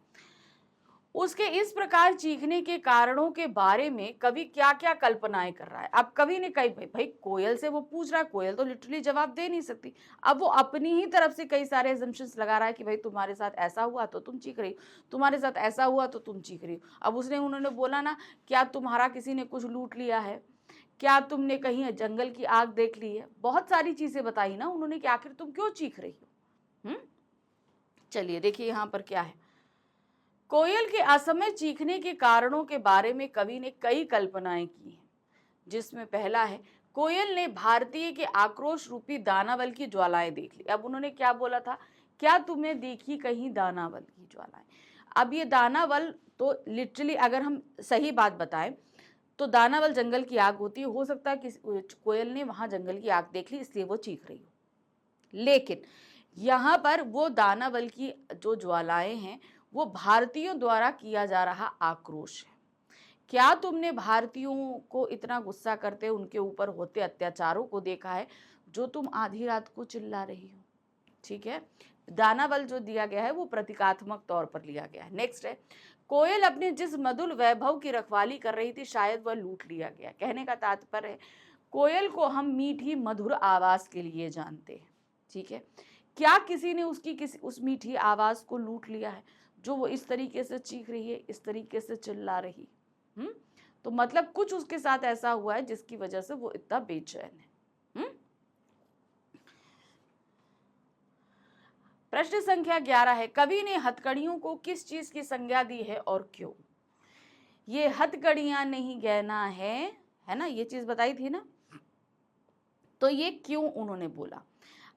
उसके इस प्रकार चीखने के कारणों के बारे में कवि क्या क्या कल्पनाएं कर रहा है। अब कवि ने कही भाई कोयल से वो पूछ रहा है, कोयल तो लिटरली जवाब दे नहीं सकती। अब वो अपनी ही तरफ से कई सारे एजम्पशंस लगा रहा है कि भाई तुम्हारे साथ ऐसा हुआ तो तुम चीख रही हो, तुम्हारे साथ ऐसा हुआ तो तुम चीख रही हो। अब उन्होंने बोला ना, क्या तुम्हारा किसी ने कुछ लूट लिया है, क्या तुमने कहीं जंगल की आग देख ली है, बहुत सारी चीजें बताई ना उन्होंने कि आखिर तुम क्यों चीख रही हो। चलिए देखिए यहाँ पर क्या है। कोयल के असमय चीखने के कारणों के बारे में कवि ने कई कल्पनाएं की हैं, जिसमें पहला है, कोयल ने भारतीय के आक्रोश रूपी दानावल की ज्वालाएं देख ली। अब उन्होंने क्या बोला था, क्या तुमने देखी कहीं दानावल की ज्वालाएं। अब ये दानावल तो लिटरली अगर हम सही बात बताएं तो दानावल जंगल की आग होती है। हो सकता है कि कोयल ने वहां जंगल की आग देख ली इसलिए वो चीख रही हो। लेकिन यहाँ पर वो दानावल की जो ज्वालाएं हैं वो भारतीयों द्वारा किया जा रहा आक्रोश है। क्या तुमने भारतीयों को इतना गुस्सा करते, उनके ऊपर होते अत्याचारों को देखा है जो तुम आधी रात को चिल्ला रही हो। ठीक है, दानावल जो दिया गया है वो प्रतीकात्मक तौर पर लिया गया है। नेक्स्ट है, कोयल अपने जिस मधुर वैभव की रखवाली कर रही थी शायद वह लूट लिया गया। कहने का तात्पर्य है कोयल को हम मीठी मधुर आवाज के लिए जानते हैं। ठीक है, क्या किसी ने किसी उस मीठी आवाज को लूट लिया है जो वो इस तरीके से चीख रही है, इस तरीके से चिल्ला रही। तो मतलब कुछ उसके साथ ऐसा हुआ है जिसकी वजह से वो इतना बेचैन है। प्रश्न संख्या 11 है, कवि ने हथकड़ियों को किस चीज की संज्ञा दी है और क्यों। ये हथकड़ियां नहीं गहना है ना, ये चीज बताई थी ना, तो ये क्यों उन्होंने बोला।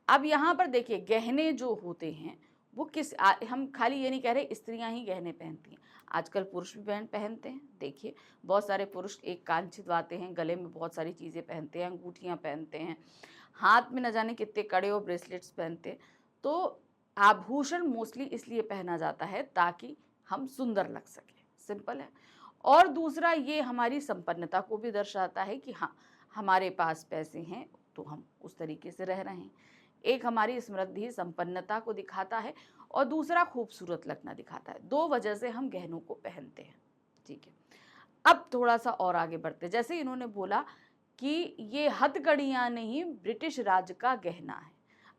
अब यहाँ पर देखिए, गहने जो होते हैं वो हम खाली ये नहीं कह रहे स्त्रियां ही गहने पहनती हैं, आजकल पुरुष भी पहनते हैं। देखिए बहुत सारे पुरुष एक कान छिदवाते हैं, गले में बहुत सारी चीज़ें पहनते हैं, अंगूठियाँ पहनते हैं, हाथ में न जाने कितने कड़े और ब्रेसलेट्स पहनते हैं। तो आभूषण मोस्टली इसलिए पहना जाता है ताकि हम सुंदर लग सके, सिंपल है। और दूसरा ये हमारी संपन्नता को भी दर्शाता है कि हाँ हमारे पास पैसे हैं तो हम उस तरीके से रह रहे हैं। एक हमारी समृद्धि संपन्नता को दिखाता है और दूसरा खूबसूरत लगना दिखाता है। दो वजह से हम गहनों को पहनते हैं। ठीक है, अब थोड़ा सा और आगे बढ़ते, जैसे इन्होंने बोला कि ये हथकड़ियां नहीं ब्रिटिश राज का गहना है।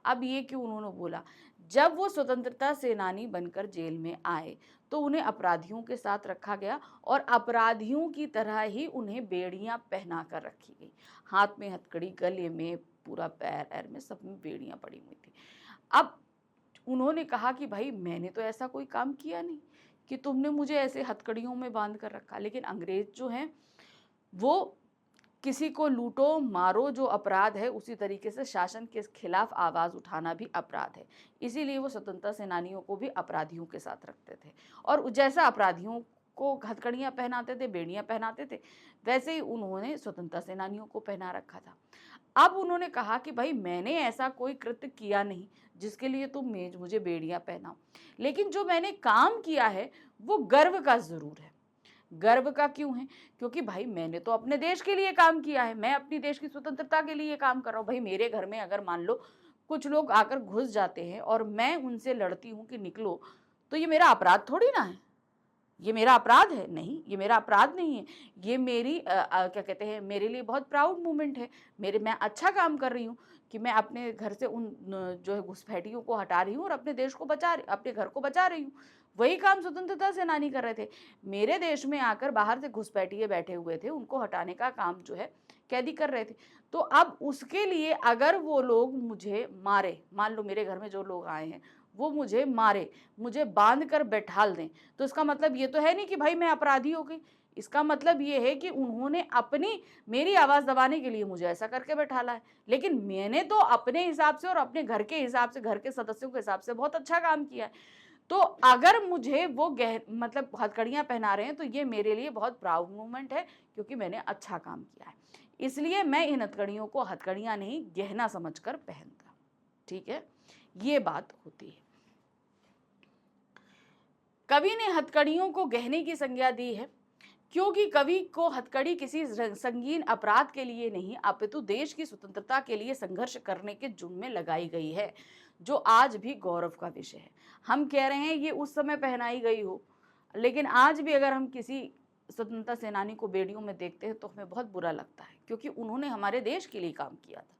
अब ये क्यों उन्होंने बोला, जब वो स्वतंत्रता सेनानी बनकर जेल में आए तो उन्हें अपराधियों के साथ रखा गया और अपराधियों की तरह ही उन्हें बेड़ियां पहना कर रखी गई, हाथ में हथकड़ी, गले में पूरा पैर पैर में सब में बेड़ियां पड़ी हुई थी। अब उन्होंने कहा कि भाई मैंने तो ऐसा कोई काम किया नहीं कि तुमने मुझे ऐसे हथकड़ियों में बांध कर रखा। लेकिन अंग्रेज जो हैं वो किसी को लूटो मारो जो अपराध है, उसी तरीके से शासन के खिलाफ आवाज उठाना भी अपराध है। इसीलिए वो स्वतंत्रता सेनानियों को भी अपराधियों के साथ रखते थे, और जैसा अपराधियों को हथकड़ियां पहनाते थे, बेड़ियां पहनाते थे, वैसे ही उन्होंने स्वतंत्रता सेनानियों को पहना रखा था। अब उन्होंने कहा कि भाई मैंने ऐसा कोई कृत्य किया नहीं जिसके लिए तुम मुझे बेड़ियां पहनाओ, लेकिन जो मैंने काम किया है वो गर्व का जरूर है। गर्व का क्यों है? क्योंकि भाई मैंने तो अपने देश के लिए काम किया है, मैं अपनी देश की स्वतंत्रता के लिए काम कर रहा हूँ। भाई मेरे घर में अगर मान लो कुछ लोग आकर घुस जाते हैं और मैं उनसे लड़ती हूँ कि निकलो, तो ये मेरा अपराध थोड़ी ना है। ये मेरा अपराध है? नहीं, ये मेरा अपराध नहीं है। ये मेरी क्या कहते हैं, मेरे लिए बहुत प्राउड मोमेंट है। मैं अच्छा काम कर रही हूँ कि मैं अपने घर से उन जो है घुसपैठियों को हटा रही हूँ और अपने घर को बचा रही हूँ। वही काम स्वतंत्रता सेनानी कर रहे थे। मेरे देश में आकर बाहर से घुसपैठिए बैठे हुए थे, उनको हटाने का काम जो है कैदी कर रहे थे। तो अब उसके लिए अगर वो लोग मुझे मारे, मान लो मेरे घर में जो लोग आए हैं वो मुझे मारे, मुझे बांध कर बैठाल दें, तो इसका मतलब ये तो है नहीं कि भाई मैं अपराधी हो गई। इसका मतलब ये है कि उन्होंने मेरी आवाज दबाने के लिए मुझे ऐसा करके बैठाला है। लेकिन मैंने तो अपने हिसाब से और अपने घर के हिसाब से, घर के सदस्यों के हिसाब से बहुत अच्छा काम किया है। तो अगर मुझे वो मतलब हथकड़ियां पहना रहे हैं तो ये मेरे लिए बहुत प्राउड मोमेंट है, क्योंकि मैंने अच्छा काम किया है। इसलिए मैं इन हथकड़ियों को हथकड़ियां नहीं, गहना समझकर पहनता। ठीक है, ये बात होती है। कवि ने हथकड़ियों को गहने की संज्ञा दी है क्योंकि कवि को हथकड़ी किसी संगीन अपराध के लिए नहीं, अपितु देश की स्वतंत्रता के लिए संघर्ष करने के जुर्म में लगाई गई है, जो आज भी गौरव का विषय है। हम कह रहे हैं ये उस समय पहनाई गई हो, लेकिन आज भी अगर हम किसी स्वतंत्रता सेनानी को बेड़ियों में देखते हैं तो हमें बहुत बुरा लगता है, क्योंकि उन्होंने हमारे देश के लिए काम किया था,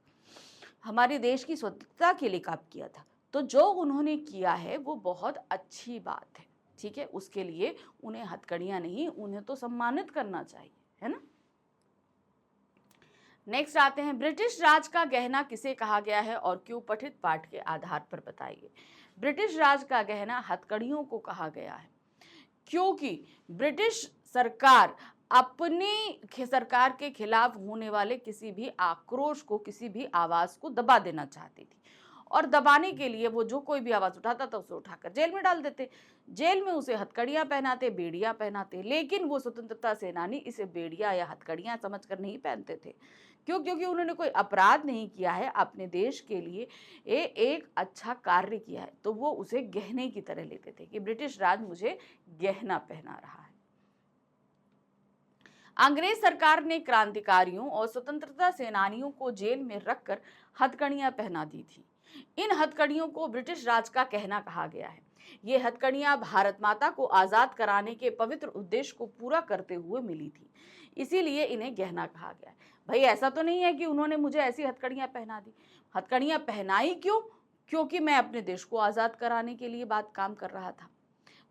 हमारे देश की स्वतंत्रता के लिए काम किया था। तो जो उन्होंने किया है वो बहुत अच्छी बात है। ठीक है, उसके लिए उन्हें हथकड़ियां नहीं, उन्हें तो सम्मानित करना चाहिए, है ना। नेक्स्ट आते हैं, ब्रिटिश राज का गहना किसे कहा गया है और क्यों? पठित पाठ के आधार पर बताइए। ब्रिटिश राज का गहना हथकड़ियों को कहा गया है क्योंकि ब्रिटिश सरकार अपनी सरकार के खिलाफ होने वाले किसी भी आक्रोश को, किसी भी आवाज को दबा देना चाहती थी, और दबाने के लिए वो जो कोई भी आवाज उठाता था उसे उठाकर जेल में डाल देते। जेल में उसे हथकड़ियां पहनाते, बेड़ियां पहनाते, लेकिन वो स्वतंत्रता सेनानी इसे बेड़ियां या हथकड़ियां समझकर नहीं पहनते थे। क्यों? क्योंकि उन्होंने कोई अपराध नहीं किया है, अपने देश के लिए एक अच्छा कार्य किया है, तो वो उसे गहने की तरह लेते थे कि ब्रिटिश राज मुझे गहना पहना रहा है। अंग्रेज सरकार ने क्रांतिकारियों और स्वतंत्रता सेनानियों को जेल में रखकर हथकड़ियां पहना दी थी। इन हथकड़ियों को ब्रिटिश राज का कहना कहा गया है। ये हथकड़ियां भारत माता को आजाद कराने के पवित्र उद्देश्य को पूरा करते हुए मिली थी, इसीलिए इन्हें गहना कहा गया है। भाई ऐसा तो नहीं है कि उन्होंने मुझे ऐसी हथकड़ियां पहना दी। हथकड़ियां पहनाई क्यों? क्योंकि मैं अपने देश को आजाद कराने के लिए काम कर रहा था।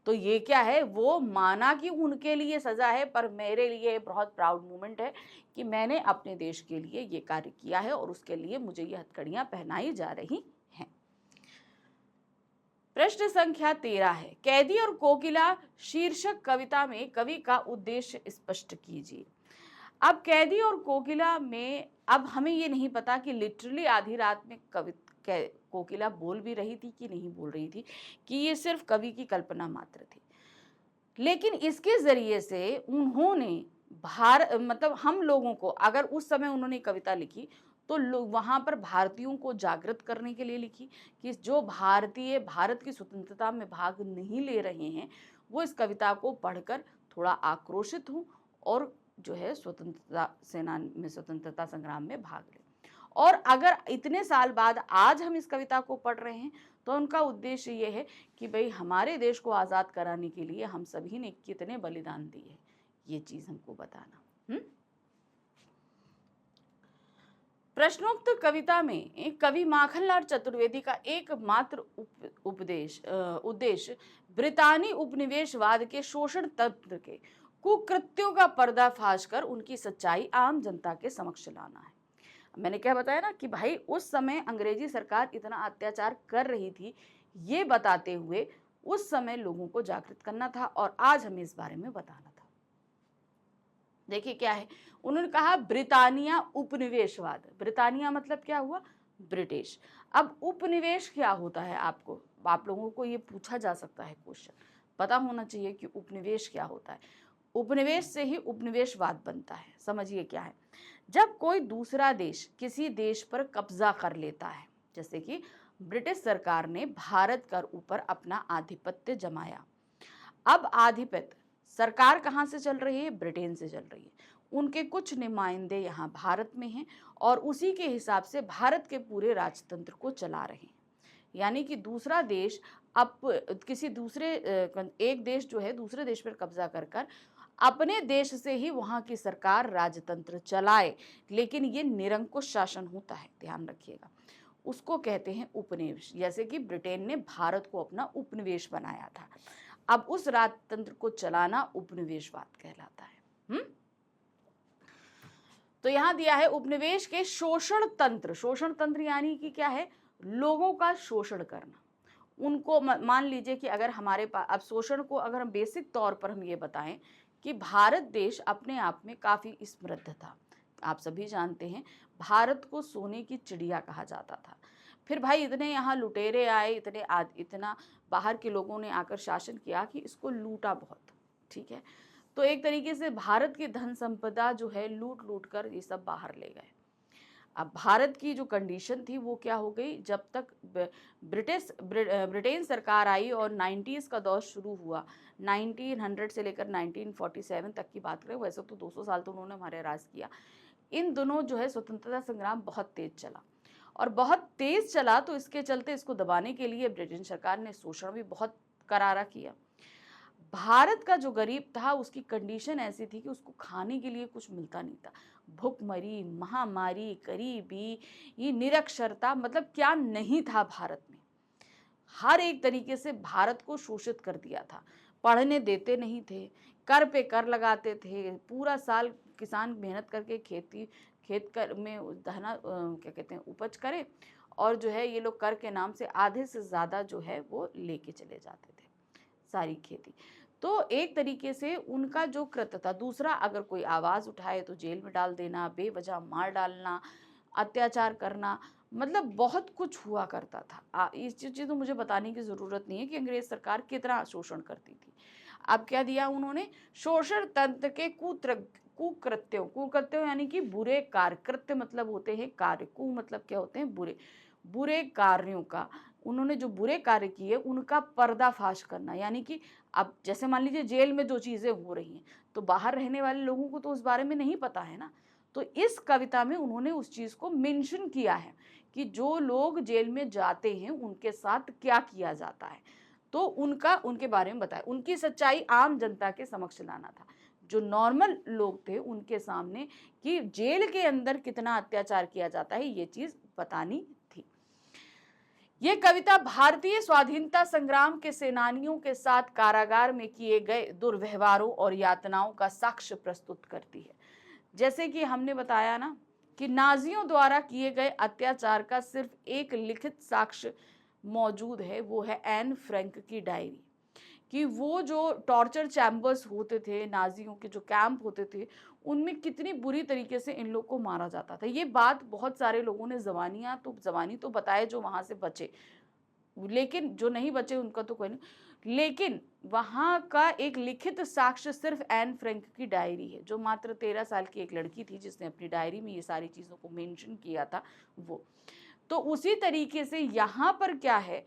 तो ये क्या है, वो माना कि उनके लिए सजा है, पर मेरे लिए बहुत प्राउड मोमेंट है कि मैंने अपने देश के लिए ये कार्य किया है और उसके लिए मुझे ये हथकड़ियां पहनाई जा रही हैं। प्रश्न संख्या 13 है, कैदी और कोकिला शीर्षक कविता में कवि का उद्देश्य स्पष्ट कीजिए। अब कैदी और कोकिला में अब हमें ये नहीं पता कि लिटरली आधी रात में कोकिला बोल भी रही थी कि नहीं बोल रही थी, कि ये सिर्फ कवि की कल्पना मात्र थी। लेकिन इसके जरिए से उन्होंने मतलब हम लोगों को, अगर उस समय उन्होंने कविता लिखी तो वहां पर भारतीयों को जागृत करने के लिए लिखी कि जो भारतीय भारत की स्वतंत्रता में भाग नहीं ले रहे हैं वो इस कविता को पढ़कर थोड़ा आक्रोशित हों और जो है स्वतंत्रता संग्राम में भाग लें। और अगर इतने साल बाद आज हम इस कविता को पढ़ रहे हैं तो उनका उद्देश्य ये है कि भाई हमारे देश को आजाद कराने के लिए हम सभी ने कितने बलिदान दिए, ये चीज हमको बताना। प्रश्नोक्त कविता में कवि माखनलाल चतुर्वेदी का एकमात्र उद्देश्य ब्रितानी उपनिवेशवाद के शोषण तंत्र के कुकृत्यों का पर्दाफाश कर उनकी सच्चाई आम जनता के समक्ष लाना है। मैंने क्या बताया ना कि भाई उस समय अंग्रेजी सरकार इतना अत्याचार कर रही थी, ये बताते हुए उस समय लोगों को जागृत करना था और आज हमें इस बारे में बताना था। देखिए क्या है, उन्होंने कहा ब्रिटानिया उपनिवेशवाद। ब्रिटानिया मतलब क्या हुआ, ब्रिटिश। अब उपनिवेश क्या होता है, आपको, आप लोगों को ये पूछा जा सकता है क्वेश्चन, पता होना चाहिए कि उपनिवेश क्या होता है। उपनिवेश से ही उपनिवेशवाद बनता है। समझिए क्या है, जब कोई दूसरा देश किसी देश पर कब्जा कर लेता है, जैसे कि ब्रिटिश सरकार ने भारत कर ऊपर अपना आधिपत्य जमाया। अब आधिपत्य सरकार कहाँ से चल रही है, ब्रिटेन से चल रही है। उनके कुछ नुमाइंदे यहाँ भारत में हैं और उसी के हिसाब से भारत के पूरे राजतंत्र को चला रहे हैं। यानी कि दूसरा देश अब किसी दूसरे एक देश जो है दूसरे देश पर कब्जा कर कर अपने देश से ही वहाँ की सरकार राजतंत्र चलाए, लेकिन ये निरंकुश शासन होता है, ध्यान रखिएगा। उसको कहते हैं उपनिवेश। जैसे कि ब्रिटेन ने भारत को अपना उपनिवेश बनाया था, अब उस राजतंत्र को चलाना उपनिवेशवाद कहलाता है। तो यहां दिया है उपनिवेश के शोषण तंत्र। शोषण तंत्र यानी कि क्या है, लोगों का शोषण करना। उनको मान लीजिए कि अगर हमारे पास, अब शोषण को अगर हम बेसिक तौर पर हम ये बताएं कि भारत देश अपने आप में काफी समृद्ध था। आप सभी जानते हैं भारत को सोने की चिड़िया कहा जाता था। फिर भाई इतने यहाँ लुटेरे आए, इतना बाहर के लोगों ने आकर शासन किया कि इसको लूटा बहुत, ठीक है। तो एक तरीके से भारत की धन संपदा जो है लूट लूट कर ये सब बाहर ले गए। अब भारत की जो कंडीशन थी वो क्या हो गई, जब तक ब्रिटेन सरकार आई और 90s का दौर शुरू हुआ, 1900 से लेकर 1947 तक की बात करें, वैसे तो 200 साल तो उन्होंने हमारे राज किया। इन दोनों जो है स्वतंत्रता संग्राम बहुत तेज चला और बहुत तेज चला, तो इसके चलते इसको दबाने के लिए ब्रिटिश सरकार ने शोषण भी बहुत करारा किया। भारत का जो गरीब था उसकी कंडीशन ऐसी थी कि उसको खाने के लिए कुछ मिलता नहीं था। भुखमरी, महामारी, गरीबी, ये निरक्षरता, मतलब क्या नहीं था भारत में। हर एक तरीके से भारत को शोषित कर दिया था। पढ़ने देते नहीं थे, कर पे कर लगाते थे। पूरा साल किसान मेहनत करके खेत कर में धना क्या कहते हैं उपज करे, और जो है ये लोग कर के नाम से आधे से ज़्यादा जो है वो लेके चले जाते थे सारी खेती। तो एक तरीके से उनका जो कृत्य था। दूसरा, अगर कोई आवाज़ उठाए तो जेल में डाल देना, बेवजह मार डालना, अत्याचार करना, मतलब बहुत कुछ हुआ करता था। इस चीज़ तो मुझे बताने की ज़रूरत नहीं है कि अंग्रेज सरकार कितना शोषण करती थी। अब क्या दिया उन्होंने, शोषण तंत्र के कुकृत्यों यानी कि बुरे कार्य। कृत्य मतलब होते हैं कार्य, कु मतलब क्या होते हैं, बुरे बुरे कार्यों का। उन्होंने जो बुरे कार्य किए उनका पर्दाफाश करना। यानी कि अब जैसे मान लीजिए जेल में जो चीज़ें हो रही हैं, तो बाहर रहने वाले लोगों को तो उस बारे में नहीं पता है ना। तो इस कविता में उन्होंने उस चीज़ को मेंशन किया है कि जो लोग जेल में जाते हैं उनके साथ क्या किया जाता है, तो उनके बारे में बताया। उनकी सच्चाई आम जनता के समक्ष लाना था, जो नॉर्मल लोग थे उनके सामने, कि जेल के अंदर कितना अत्याचार किया जाता है, ये चीज़ बतानी थी। ये कविता भारतीय स्वाधीनता संग्राम के सेनानियों के साथ कारागार में किए गए दुर्व्यवहारों और यातनाओं का साक्ष्य प्रस्तुत करती है। जैसे कि हमने बताया ना कि नाजियों द्वारा किए गए अत्याचार का सिर्फ एक लिखित साक्ष्य मौजूद है, वो है एन फ्रैंक की डायरी। कि वो जो टॉर्चर चैम्बर्स होते थे, नाजियों के जो कैंप होते थे, उनमें कितनी बुरी तरीके से इन लोग को मारा जाता था। ये बात बहुत सारे लोगों ने ज़बानी तो बताए जो वहाँ से बचे, लेकिन जो नहीं बचे उनका तो कोई नहीं। लेकिन वहाँ का एक लिखित साक्ष्य सिर्फ एन फ्रैंक की डायरी है, जो मात्र 13 साल की एक लड़की थी जिसने अपनी डायरी में ये सारी चीज़ों को मेंशन किया था वो। तो उसी तरीके से यहाँ पर क्या है,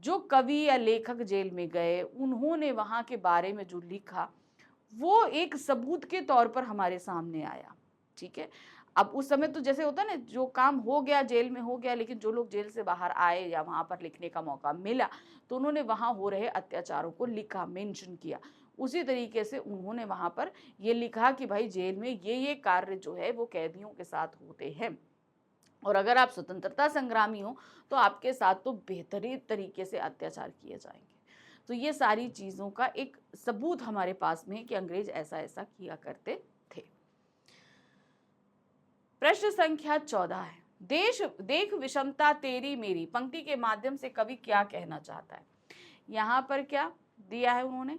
जो कवि या लेखक जेल में गए, उन्होंने वहाँ के बारे में जो लिखा, वो एक सबूत के तौर पर हमारे सामने आया, ठीक है। अब उस समय तो जैसे होता है ना, जो काम हो गया जेल में हो गया, लेकिन जो लोग जेल से बाहर आए या वहाँ पर लिखने का मौका मिला, तो उन्होंने वहाँ हो रहे अत्याचारों को लिखा, मेंशन किया। उसी तरीके से उन्होंने वहाँ पर ये लिखा कि भाई जेल में ये कार्य जो है वो कैदियों के साथ होते हैं, और अगर आप स्वतंत्रता संग्रामी हो तो आपके साथ तो बेहतरीन तरीके से अत्याचार किए जाएंगे। तो ये सारी चीज़ों का एक सबूत हमारे पास में है कि अंग्रेज ऐसा ऐसा किया करते थे। प्रश्न संख्या 14 है, देश देख विषमता तेरी मेरी पंक्ति के माध्यम से कवि क्या कहना चाहता है। यहाँ पर क्या दिया है उन्होंने,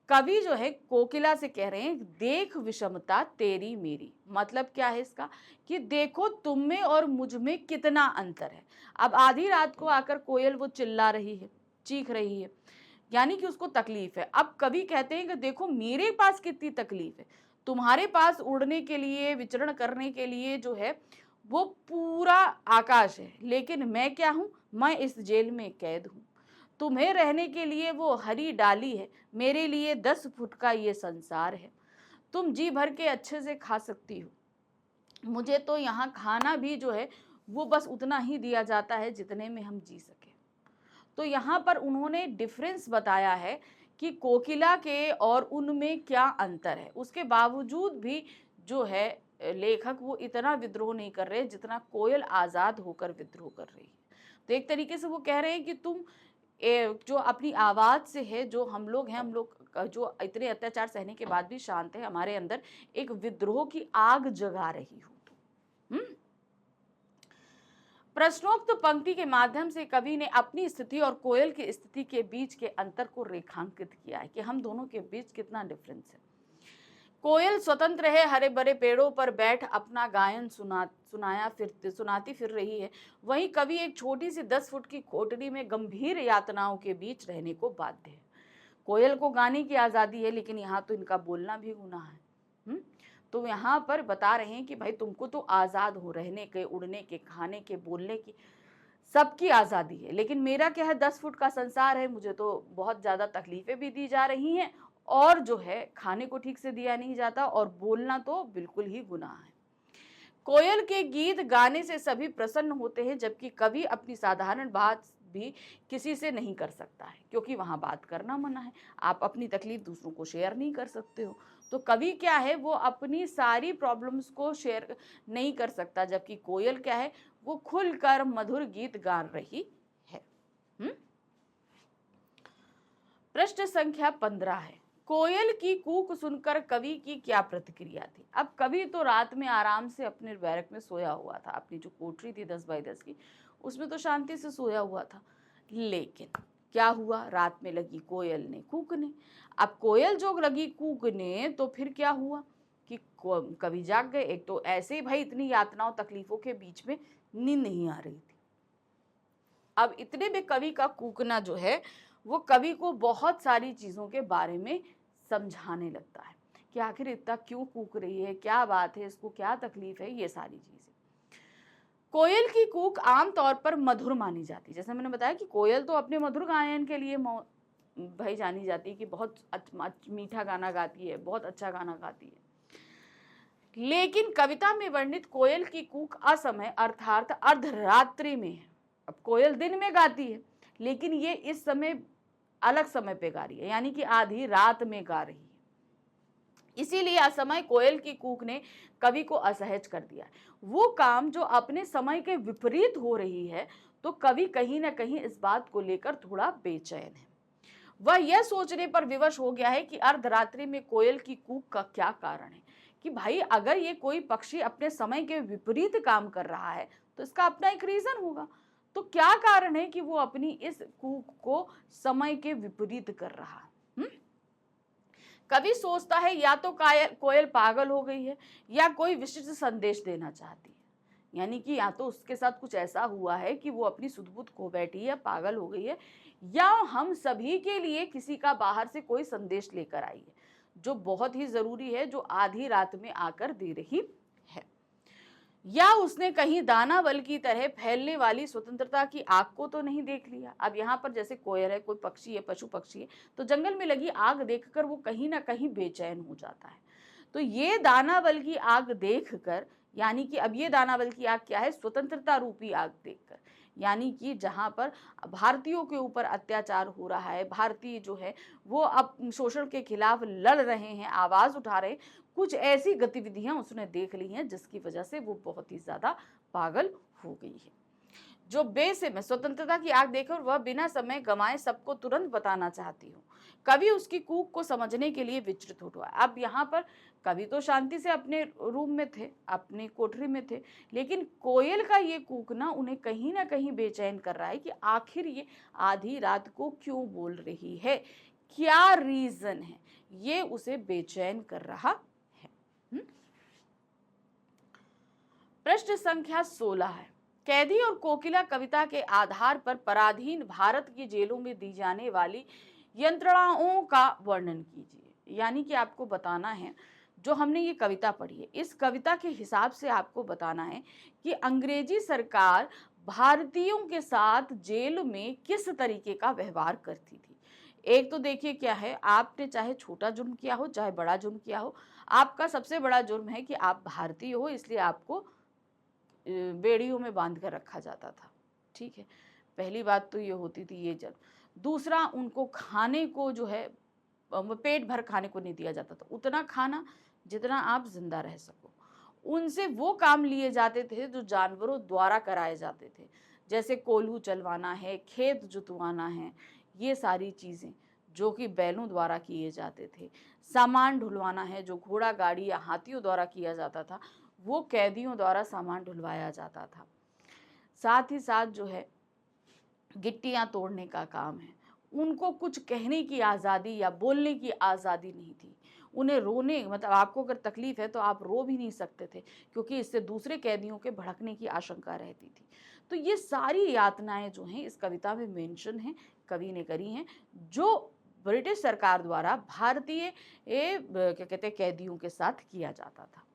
कवि जो है कोकिला से कह रहे हैं देख विषमता तेरी मेरी, मतलब क्या है इसका कि देखो तुम में और मुझ में कितना अंतर है। अब आधी रात को आकर कोयल वो चिल्ला रही है, चीख रही है, यानी कि उसको तकलीफ है। अब कवि कहते हैं कि देखो मेरे पास कितनी तकलीफ है, तुम्हारे पास उड़ने के लिए विचरण करने के लिए जो है वो पूरा आकाश है, लेकिन मैं क्या हूं, मैं इस जेल में कैद हूं। तुम्हें रहने के लिए वो हरी डाली है, मेरे लिए 10 फुट का ये संसार है। तुम जी भर के अच्छे से खा सकती हो, मुझे तो यहाँ खाना भी जो है वो बस उतना ही दिया जाता है जितने में हम जी सके। तो यहाँ पर उन्होंने डिफरेंस बताया है कि कोकिला के और उनमें क्या अंतर है। उसके बावजूद भी जो है लेखक वो इतना विद्रोह नहीं कर रहे जितना कोयल आज़ाद होकर विद्रोह कर रही है। तो एक तरीके से वो कह रहे हैं कि तुम जो अपनी आवाज़ से है, जो हम लोग हैं, हम लोग जो इतने अत्याचार सहने के बाद भी शांत है, हमारे अंदर एक विद्रोह की आग जगा रही हो तुम। प्रश्नोक्त पंक्ति के माध्यम से कवि ने अपनी स्थिति और कोयल की स्थिति के बीच के अंतर को रेखांकित किया है कि हम दोनों के बीच कितना डिफरेंस है। कोयल स्वतंत्र है, हरे भरे पेड़ों पर बैठ अपना गायन सुनाती फिर रही है, वहीं कवि एक छोटी सी 10 फुट की कोठरी में गंभीर यातनाओं के बीच रहने को बाध्य है। कोयल को गाने की आज़ादी है, लेकिन यहाँ तो इनका बोलना भी गुनाह है। तो यहाँ पर बता रहे हैं कि भाई तुमको तो आज़ाद हो, रहने के, उड़ने के, खाने के, बोलने की, सबकी आज़ादी है, लेकिन मेरा क्या है 10 फुट का संसार है, मुझे तो बहुत ज़्यादा तकलीफ़ें भी दी जा रही हैं और जो है खाने को ठीक से दिया नहीं जाता और बोलना तो बिल्कुल ही गुनाह है। कोयल के गीत गाने से सभी प्रसन्न होते हैं, जबकि कवि अपनी साधारण बात भी किसी से नहीं कर सकता है, क्योंकि वहाँ बात करना मना है। आप अपनी तकलीफ दूसरों को शेयर नहीं कर सकते हो। तो कवि क्या है, वो अपनी सारी प्रॉब्लम्स को शेयर नहीं कर सकता, जबकि कोयल क्या है, वो खुलकर मधुर गीत गा रही है। प्रश्न संख्या 15 है, कोयल की कूक सुनकर कवि की क्या प्रतिक्रिया थी। अब कवि तो रात में आराम से अपने बैरक में सोया हुआ था, अपनी जो कोठरी थी 10 बाई 10 की, उसमें तो शांति से सोया हुआ था। लेकिन क्या हुआ, रात में लगी कोयल ने कूकने। अब कोयल जो लगी कूकने तो फिर क्या हुआ कि कवि जाग गए। एक तो ऐसे ही भाई इतनी यातनाओं तकलीफों के बीच में नींद नहीं आ रही थी। अब इतने में कवि का कूकना जो है वो कवि को बहुत सारी चीज़ों के बारे में समझाने लगता है कि आखिर इतना क्यों कूक रही है, क्या बात है, इसको क्या तकलीफ है, ये सारी चीज़ें। कोयल की कूक आमतौर पर मधुर मानी जाती है। जैसे मैंने बताया कि कोयल तो अपने मधुर गायन के लिए भाई जानी जाती है कि बहुत मीठा गाना गाती है, बहुत अच्छा गाना गाती है। लेकिन कविता में वर्णित कोयल की कूक असमय अर्थात अर्धरात्रि में है। अब कोयल दिन में गाती है, लेकिन ये इस समय अलग समय पे गा रही है, यानी कि आधी रात में गा रही है। इसीलिए असमय कोयल की कूक ने कवि को असहज कर दिया। वो काम जो अपने समय के विपरीत हो रही है, तो कवि कहीं ना कहीं इस बात को लेकर थोड़ा बेचैन है। वह यह सोचने पर विवश हो गया है कि अर्धरात्रि में कोयल की कूक का क्या कारण है, कि भाई अगर ये कोई पक्षी अपने समय के विपरीत काम कर रहा है तो इसका अपना एक रीजन होगा। तो क्या कारण है कि वो अपनी इस कूक को समय के विपरीत कर रहा है। कवि सोचता है या तो कोयल पागल हो गई है या कोई विशिष्ट संदेश देना चाहती है, यानी कि या तो उसके साथ कुछ ऐसा हुआ है कि वो अपनी सुध-बुध खो बैठी है, पागल हो गई है, या हम सभी के लिए किसी का बाहर से कोई संदेश लेकर आई है जो बहुत ही जरूरी है, जो आधी रात में आकर दे रही है। या उसने कहीं दानावल की तरह फैलने वाली स्वतंत्रता की आग को तो नहीं देख लिया। अब यहाँ पर जैसे कोयल है, कोई पक्षी है, पशु पक्षी है, तो जंगल में लगी आग देखकर वो कहीं ना कहीं बेचैन हो जाता है। तो ये दानावल की आग देखकर, यानी कि अब ये दानावल की आग क्या है, स्वतंत्रता रूपी आग देखकर, यानी कि जहाँ पर भारतीयों के ऊपर अत्याचार हो रहा है, भारतीय जो है वो अब शोषण के खिलाफ लड़ रहे हैं, आवाज़ उठा रहे हैं, कुछ ऐसी गतिविधियां उसने देख ली हैं जिसकी वजह से वो बहुत ही ज़्यादा पागल हो गई है। जो बेसिम है, स्वतंत्रता की आग देखकर वह बिना समय गंवाए सबको तुरंत बताना चाहती हूँ। कवि उसकी कूक को समझने के लिए विचलित हुआ। अब यहाँ पर कवि तो शांति से अपने रूम में थे, अपनी कोठरी में थे, लेकिन कोयल का ये कूकना उन्हें कहीं ना कहीं बेचैन कर रहा है कि आखिर ये आधी रात को क्यों बोल रही है, क्या रीजन है, ये उसे बेचैन कर रहा है। प्रश्न संख्या 16 है, कैदी और कोकिला कविता के आधार पर पराधीन भारत की जेलों में दी जाने वाली यंत्रणाओं का वर्णन कीजिए। यानी कि आपको बताना है, जो हमने ये कविता पढ़ी है, इस कविता के हिसाब से आपको बताना है कि अंग्रेजी सरकार भारतीयों के साथ जेल में किस तरीके का व्यवहार करती थी। एक तो देखिए क्या है, आपने चाहे छोटा जुर्म किया हो चाहे बड़ा जुर्म किया हो, आपका सबसे बड़ा जुर्म है कि आप भारतीय हो, इसलिए आपको बेड़ियों में बांध कर रखा जाता था। ठीक है, पहली बात तो ये होती थी ये जब। दूसरा, उनको खाने को जो है पेट भर खाने को नहीं दिया जाता था, उतना खाना जितना आप जिंदा रह सको। उनसे वो काम लिए जाते थे जो जानवरों द्वारा कराए जाते थे, जैसे कोल्हू चलवाना है, खेत जुतवाना है, ये सारी चीज़ें जो कि बैलों द्वारा किए जाते थे। सामान ढुलवाना है, जो घोड़ा गाड़ी या हाथियों द्वारा किया जाता था, वो कैदियों द्वारा सामान ढुलवाया जाता था। साथ ही साथ जो है गिट्टियां तोड़ने का काम है। उनको कुछ कहने की आज़ादी या बोलने की आज़ादी नहीं थी। उन्हें रोने, मतलब आपको अगर तकलीफ है तो आप रो भी नहीं सकते थे, क्योंकि इससे दूसरे कैदियों के भड़कने की आशंका रहती थी। तो ये सारी यातनाएं जो हैं इस कविता में मेंशन हैं, कवि ने करी हैं, जो ब्रिटिश सरकार द्वारा भारतीय क्या कहते हैं कैदियों के साथ किया जाता था।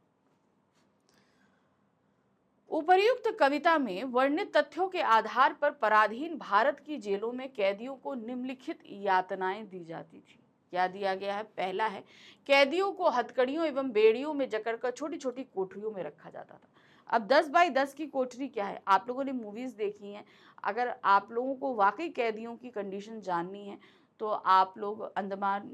उपर्युक्त कविता में वर्णित तथ्यों के आधार पर पराधीन भारत की जेलों में कैदियों को निम्नलिखित यातनाएं दी जाती थी। क्या दिया गया है? पहला है, कैदियों को हथकड़ियों एवं बेड़ियों में जकड़कर छोटी छोटी कोठरियों में रखा जाता था। अब 10 बाई 10 की कोठरी क्या है? आप लोगों ने मूवीज देखी हैं, अगर आप लोगों को वाकई कैदियों की कंडीशन जाननी है तो आप लोग अंडमान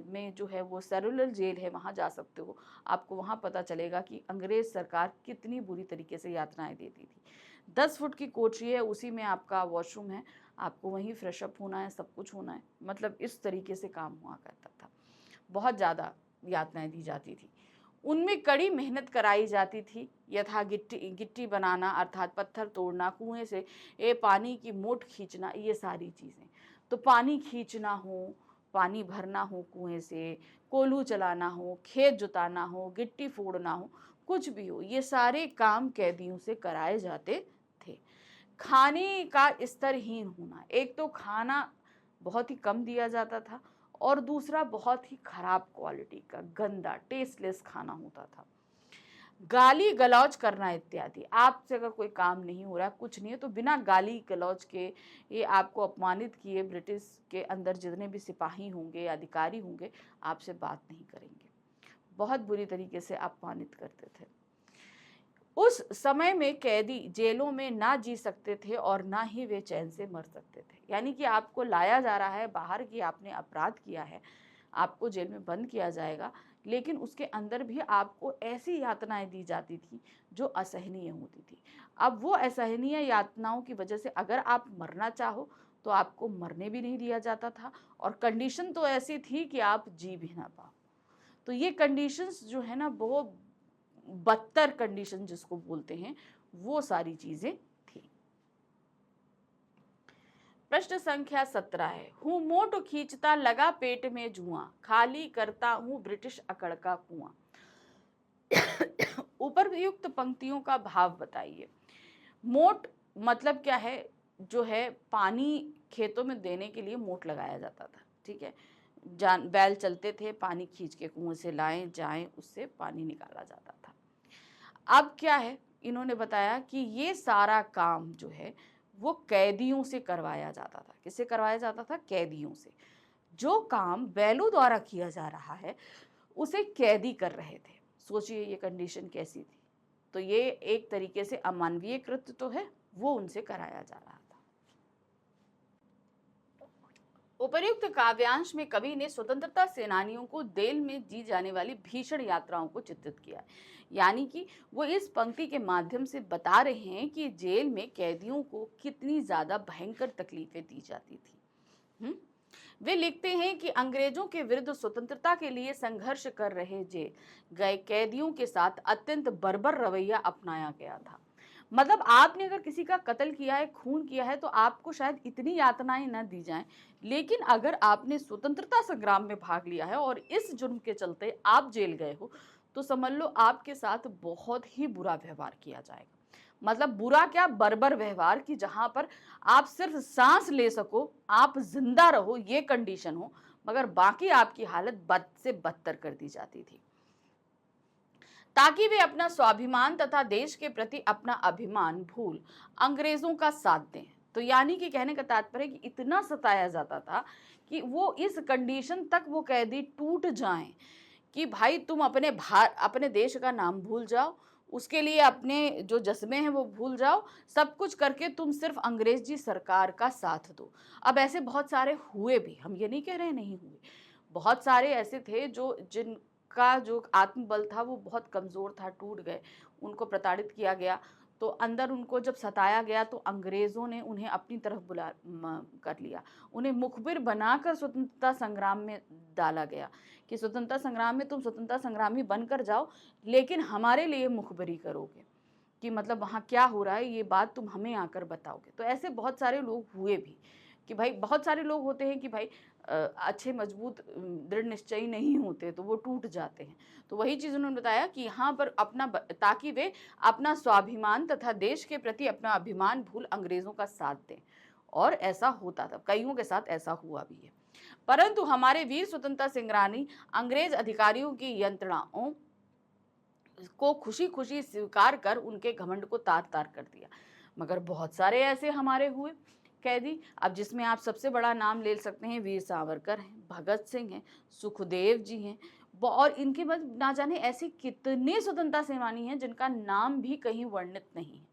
में जो है वो सेलुलर जेल है, वहाँ जा सकते हो। आपको वहाँ पता चलेगा कि अंग्रेज सरकार कितनी बुरी तरीके से यातनाएं देती थी। 10 फुट की कोठरी है, उसी में आपका वॉशरूम है, आपको वहीं फ्रेश अप होना है, सब कुछ होना है, मतलब इस तरीके से काम हुआ करता था। बहुत ज़्यादा यातनाएं दी जाती थी। उनमें कड़ी मेहनत कराई जाती थी, यथा गिट्टी बनाना अर्थात पत्थर तोड़ना, कुएं से पानी की मोट खींचना, ये सारी चीज़ें। तो पानी खींचना हो, पानी भरना हो कुएं से, कोल्हू चलाना हो, खेत जुताना हो, गिट्टी फोड़ना हो, कुछ भी हो, ये सारे काम कैदियों से कराए जाते थे। खाने का स्तरहीन होना, एक तो खाना बहुत ही कम दिया जाता था और दूसरा बहुत ही खराब क्वालिटी का गंदा टेस्टलेस खाना होता था। गाली गलौज करना इत्यादि, आपसे अगर कोई काम नहीं हो रहा, कुछ नहीं है, तो बिना गाली गलौज के ये आपको अपमानित किए ब्रिटिश के अंदर जितने भी सिपाही होंगे, अधिकारी होंगे, आपसे बात नहीं करेंगे। बहुत बुरी तरीके से अपमानित करते थे। उस समय में कैदी जेलों में ना जी सकते थे और ना ही वे चैन से मर सकते थे। यानी कि आपको लाया जा रहा है बाहर की, आपने अपराध किया है, आपको जेल में बंद किया जाएगा, लेकिन उसके अंदर भी आपको ऐसी यातनाएं दी जाती थी जो असहनीय होती थी। अब वो असहनीय यातनाओं की वजह से अगर आप मरना चाहो तो आपको मरने भी नहीं दिया जाता था, और कंडीशन तो ऐसी थी कि आप जी भी ना पाओ। तो ये कंडीशंस जो है ना, बहुत बदतर कंडीशन जिसको बोलते हैं, वो सारी चीजें थी। प्रश्न संख्या 17 है, हूं मोट खींचता लगा पेट में जुआ, खाली करता हूं ब्रिटिश अकड़ का कुआं। उपरयुक्त पंक्तियों का भाव बताइए। मोट मतलब क्या है? जो है पानी खेतों में देने के लिए मोट लगाया जाता था। ठीक है, बैल चलते थे, पानी खींच के कुएं से लाएं जाएं, उससे पानी निकाला जाता था। अब क्या है, इन्होंने बताया कि ये सारा काम जो है वो कैदियों से करवाया जाता था। किससे करवाया जाता था? कैदियों से। जो काम बैलों द्वारा किया जा रहा है उसे कैदी कर रहे थे। सोचिए ये कंडीशन कैसी थी। तो ये एक तरीके से अमानवीय कृत्य तो है, वो उनसे कराया जा रहा था। उपर्युक्त काव्यांश में कवि ने स्वतंत्रता सेनानियों को जेल में जी जाने वाली भीषण यात्राओं को चित्रित किया। यानी कि वो इस पंक्ति के माध्यम से बता रहे हैं कि जेल में कैदियों को कितनी ज्यादा भयंकर तकलीफें दी जाती थी। वे लिखते हैं कि अंग्रेजों के विरुद्ध स्वतंत्रता के लिए संघर्ष कर रहे जेल गए कैदियों के साथ अत्यंत बर्बर रवैया अपनाया गया था। मतलब आपने अगर किसी का कत्ल किया है, खून किया है, तो आपको शायद इतनी यातनाएं न दी जाएं, लेकिन अगर आपने स्वतंत्रता संग्राम में भाग लिया है और इस जुर्म के चलते आप जेल गए हो, तो समझ लो आपके साथ बहुत ही बुरा व्यवहार किया जाएगा। मतलब बुरा क्या, बर्बर व्यवहार, की जहां पर आप सिर्फ सांस ले सको, आप जिंदा रहो, ये कंडीशन हो, मगर बाकी आपकी हालत बद से बदतर कर दी जाती थी, ताकि वे अपना स्वाभिमान तथा देश के प्रति अपना अभिमान भूल अंग्रेजों का साथ दें। तो यानी कि कहने का तात्पर्य कि इतना सताया जाता था कि वो इस कंडीशन तक वो कैदी टूट जाएं कि भाई तुम अपने देश का नाम भूल जाओ, उसके लिए अपने जो जज्बे हैं वो भूल जाओ, सब कुछ करके तुम सिर्फ अंग्रेजी सरकार का साथ दो। अब ऐसे बहुत सारे हुए भी, हम ये नहीं कह रहे नहीं हुए, बहुत सारे ऐसे थे जो जिनका जो आत्मबल था वो बहुत कमजोर था, टूट गए, उनको प्रताड़ित किया गया। तो अंदर उनको जब सताया गया तो अंग्रेजों ने उन्हें अपनी तरफ कर लिया, उन्हें मुखबिर बनाकर स्वतंत्रता संग्राम में डाला गया कि स्वतंत्रता संग्राम में तुम स्वतंत्रता संग्रामी बनकर जाओ, लेकिन हमारे लिए मुखबरी करोगे कि मतलब वहाँ क्या हो रहा है ये बात तुम हमें आकर बताओगे। तो ऐसे बहुत सारे लोग हुए भी कि भाई, बहुत सारे लोग होते हैं कि भाई अच्छे मजबूत दृढ़ निश्चयी नहीं होते तो वो टूट जाते हैं। तो वही चीज़ उन्होंने बताया कि यहाँ पर ताकि वे अपना स्वाभिमान तथा देश के प्रति अपना अभिमान भूल अंग्रेजों का साथ दें। और ऐसा होता था, कईयों के साथ ऐसा हुआ भी है। परंतु हमारे वीर स्वतंत्रता संग्रामी अंग्रेज अधिकारियों की यंत्रणाओं को खुशी खुशी स्वीकार कर उनके घमंड को तार तार कर दिया। मगर बहुत सारे ऐसे हमारे हुए कैदी, अब जिसमें आप सबसे बड़ा नाम ले सकते हैं, वीर सावरकर हैं, भगत सिंह हैं, सुखदेव जी हैं, और इनके बाद ना जाने ऐसे कितने स्वतंत्रता सेनानी हैं जिनका नाम भी कहीं वर्णित नहीं है।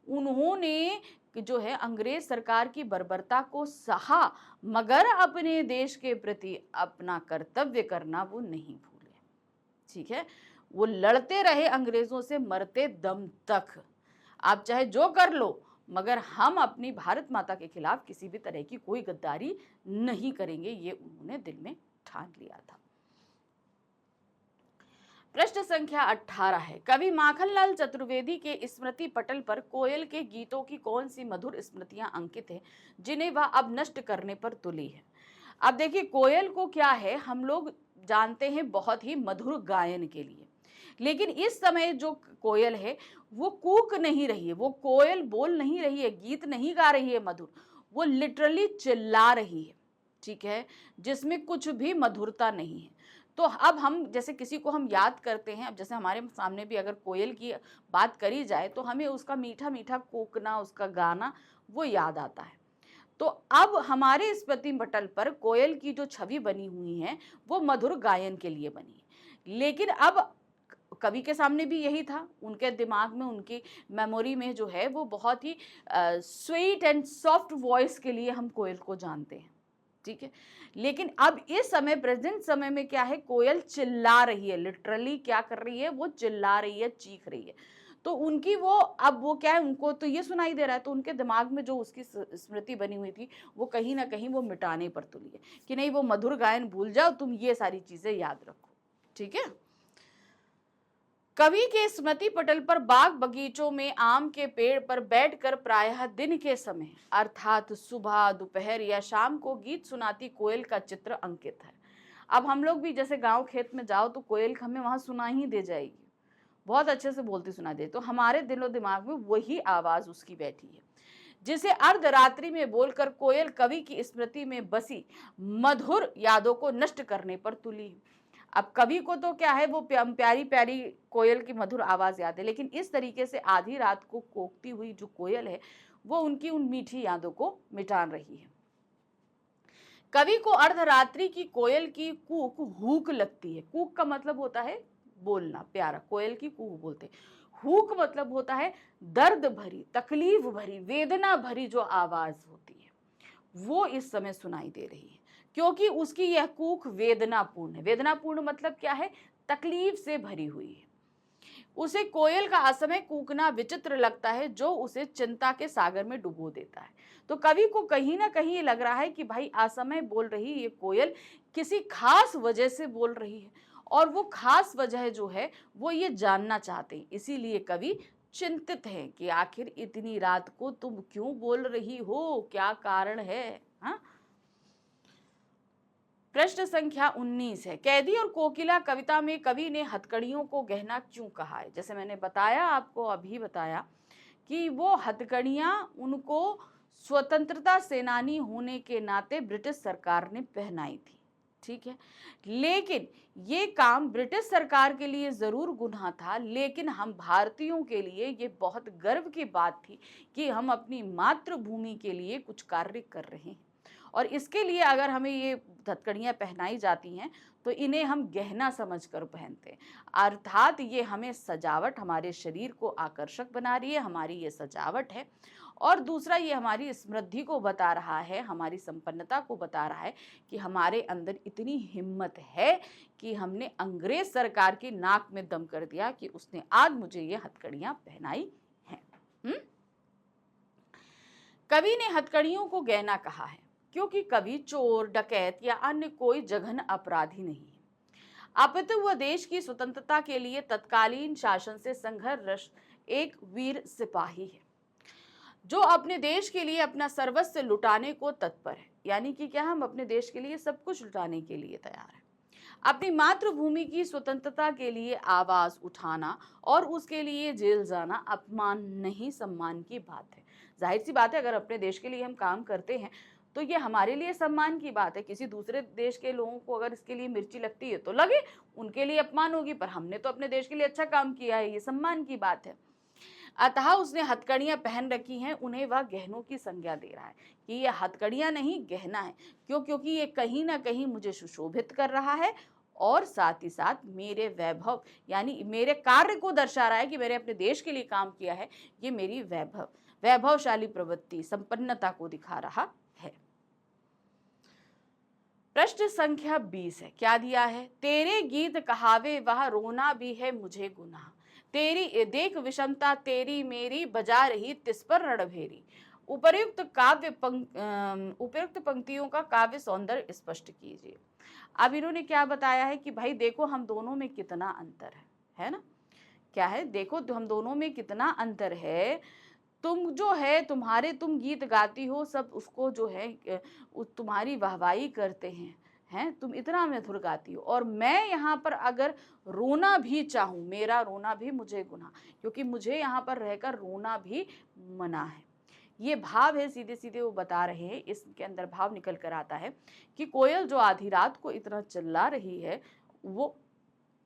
उन्होंने जो है अंग्रेज सरकार की बर्बरता को सहा, मगर अपने देश के प्रति अपना कर्तव्य करना वो नहीं भूले। ठीक है, वो लड़ते रहे अंग्रेजों से मरते दम तक। आप चाहे जो कर लो, मगर हम अपनी भारत माता के खिलाफ किसी भी तरह की कोई गद्दारी नहीं करेंगे, ये उन्होंने दिल में ठान लिया था। प्रश्न संख्या 18 है, कवि माखनलाल चतुर्वेदी के स्मृति पटल पर कोयल के गीतों की कौन सी मधुर स्मृतियां अंकित है जिन्हें वह अब नष्ट करने पर तुली है। अब देखिए, कोयल को क्या है, हम लोग जानते हैं बहुत ही मधुर गायन के लिए, लेकिन इस समय जो कोयल है वो कूक नहीं रही है, वो कोयल बोल नहीं रही है, गीत नहीं गा रही है मधुर, वो लिटरली चिल्ला रही है। ठीक है, जिसमें कुछ भी मधुरता नहीं है। तो अब हम जैसे किसी को हम याद करते हैं, अब जैसे हमारे सामने भी अगर कोयल की बात करी जाए तो हमें उसका मीठा मीठा कूकना, उसका गाना वो याद आता है। तो अब हमारे स्मृति पटल पर कोयल की जो छवि बनी हुई है वो मधुर गायन के लिए बनी है। लेकिन अब कवि के सामने भी यही था, उनके दिमाग में, उनकी मेमोरी में जो है वो बहुत ही स्वीट एंड सॉफ्ट वॉइस के लिए हम कोयल को जानते हैं। ठीक है, लेकिन अब इस समय, प्रेजेंट समय में क्या है, कोयल चिल्ला रही है, लिटरली क्या कर रही है, वो चिल्ला रही है, चीख रही है। तो उनकी वो, अब वो क्या है, उनको तो ये सुनाई दे रहा है, तो उनके दिमाग में जो उसकी स्मृति बनी हुई थी वो कहीं ना कहीं वो मिटाने पर तुली है कि नहीं, वो मधुर गायन भूल जाओ, तुम ये सारी चीजें याद रखो। ठीक है, कवि के स्मृति पटल पर बाग बगीचों में आम के पेड़ पर बैठकर प्रायः दिन के समय अर्थात सुबह, दोपहर या शाम को गीत सुनाती कोयल का चित्र अंकित है। अब हम लोग भी जैसे गांव खेत में जाओ तो कोयल हमें वहां सुना ही दे जाएगी, बहुत अच्छे से बोलती सुना दे, तो हमारे दिलो दिमाग में वही आवाज उसकी बैठी है, जिसे अर्धरात्रि में बोलकर कोयल कवि की स्मृति में बसी मधुर यादों को नष्ट करने पर तुली। अब कवि को तो क्या है, वो प्यारी प्यारी कोयल की मधुर आवाज याद है, लेकिन इस तरीके से आधी रात को कोकती हुई जो कोयल है वो उनकी उन मीठी यादों को मिटान रही है। कवि को अर्धरात्रि की कोयल की कूक हुक लगती है। कूक का मतलब होता है बोलना प्यारा, कोयल की कूक बोलते हैं। हुक मतलब होता है दर्द भरी, तकलीफ भरी, वेदना भरी जो आवाज होती है वो इस समय सुनाई दे रही है, क्योंकि उसकी यह कूक वेदनापूर्ण है। वेदनापूर्ण मतलब क्या है, तकलीफ से भरी हुई है। उसे कोयल का असमय कूकना विचित्र लगता है, जो उसे चिंता के सागर में डुबो देता है। तो कवि को कहीं ना कहीं ये लग रहा है कि भाई असमय बोल रही ये कोयल किसी खास वजह से बोल रही है, और वो खास वजह जो है वो ये जानना चाहते हैं। इसीलिए कवि चिंतित है कि आखिर इतनी रात को तुम क्यों बोल रही हो, क्या कारण है। हाँ, प्रश्न संख्या 19 है, कैदी और कोकिला कविता में कवि ने हथकड़ियों को गहना क्यों कहा है। जैसे मैंने बताया, आपको अभी बताया कि वो हथकड़ियां उनको स्वतंत्रता सेनानी होने के नाते ब्रिटिश सरकार ने पहनाई थी, ठीक है। लेकिन ये काम ब्रिटिश सरकार के लिए जरूर गुनाह था, लेकिन हम भारतीयों के लिए ये बहुत गर्व की बात थी कि हम अपनी मातृभूमि के लिए कुछ कार्य कर रहे हैं। और इसके लिए अगर हमें ये हथकड़ियाँ पहनाई जाती हैं तो इन्हें हम गहना समझकर पहनते हैं, अर्थात ये हमें सजावट, हमारे शरीर को आकर्षक बना रही है, हमारी ये सजावट है। और दूसरा, ये हमारी समृद्धि को बता रहा है, हमारी संपन्नता को बता रहा है कि हमारे अंदर इतनी हिम्मत है कि हमने अंग्रेज सरकार की नाक में दम कर दिया कि उसने आज मुझे ये हथकड़ियाँ पहनाई हैं। कवि ने हथकड़ियों को गहना कहा है क्योंकि कवि चोर, डकैत या अन्य कोई जघन अपराधी नहीं है, अपितु वह देश की स्वतंत्रता के लिए तत्कालीन शासन से संघर्ष एक वीर सिपाही है, जो अपने देश के लिए अपना सर्वस्व लुटाने को तत्पर है। यानी कि क्या, हम अपने देश के लिए सब कुछ लुटाने के लिए तैयार है। अपनी मातृभूमि की स्वतंत्रता के लिए आवाज उठाना और उसके लिए जेल जाना अपमान नहीं, सम्मान की बात है। जाहिर सी बात है, अगर अपने देश के लिए हम काम करते हैं तो ये हमारे लिए सम्मान की बात है। किसी दूसरे देश के लोगों को अगर इसके लिए मिर्ची लगती है तो लगे, उनके लिए अपमान होगी, पर हमने तो अपने देश के लिए अच्छा काम किया है, ये सम्मान की बात है। अतः उसने हथकड़ियां पहन रखी हैं, उन्हें वह गहनों की संज्ञा दे रहा है कि ये हथकड़ियां नहीं, गहना है। क्यों? क्योंकि ये कहीं ना कहीं मुझे सुशोभित कर रहा है और साथ ही साथ मेरे वैभव यानी मेरे कार्य को दर्शा रहा है कि मैंने अपने देश के लिए काम किया है। ये मेरी वैभवशाली प्रवृत्ति, संपन्नता को दिखा रहा है। प्रश्न संख्या 20 है, क्या दिया है, तेरे गीत कहावे वह रोना भी है मुझे गुनाह, तेरी देख विषमता तेरी मेरी बजा रही तिस पर रणभेरी। उपयुक्त पंक्तियों का काव्य सौंदर्य स्पष्ट कीजिए। अब इन्होंने क्या बताया है कि भाई देखो हम दोनों में कितना अंतर है ना। क्या है, देखो हम दोनों में कितना अंतर है। तुम जो है, तुम गीत गाती हो, सब उसको जो है तुम्हारी वाहवाही करते हैं, तुम इतना मधुर गाती हो, और मैं यहाँ पर अगर रोना भी चाहूँ, मेरा रोना भी मुझे गुनाह, क्योंकि मुझे यहाँ पर रहकर रोना भी मना है। ये भाव है, सीधे सीधे वो बता रहे हैं। इसके अंदर भाव निकल कर आता है कि कोयल जो आधी रात को इतना चिल्ला रही है, वो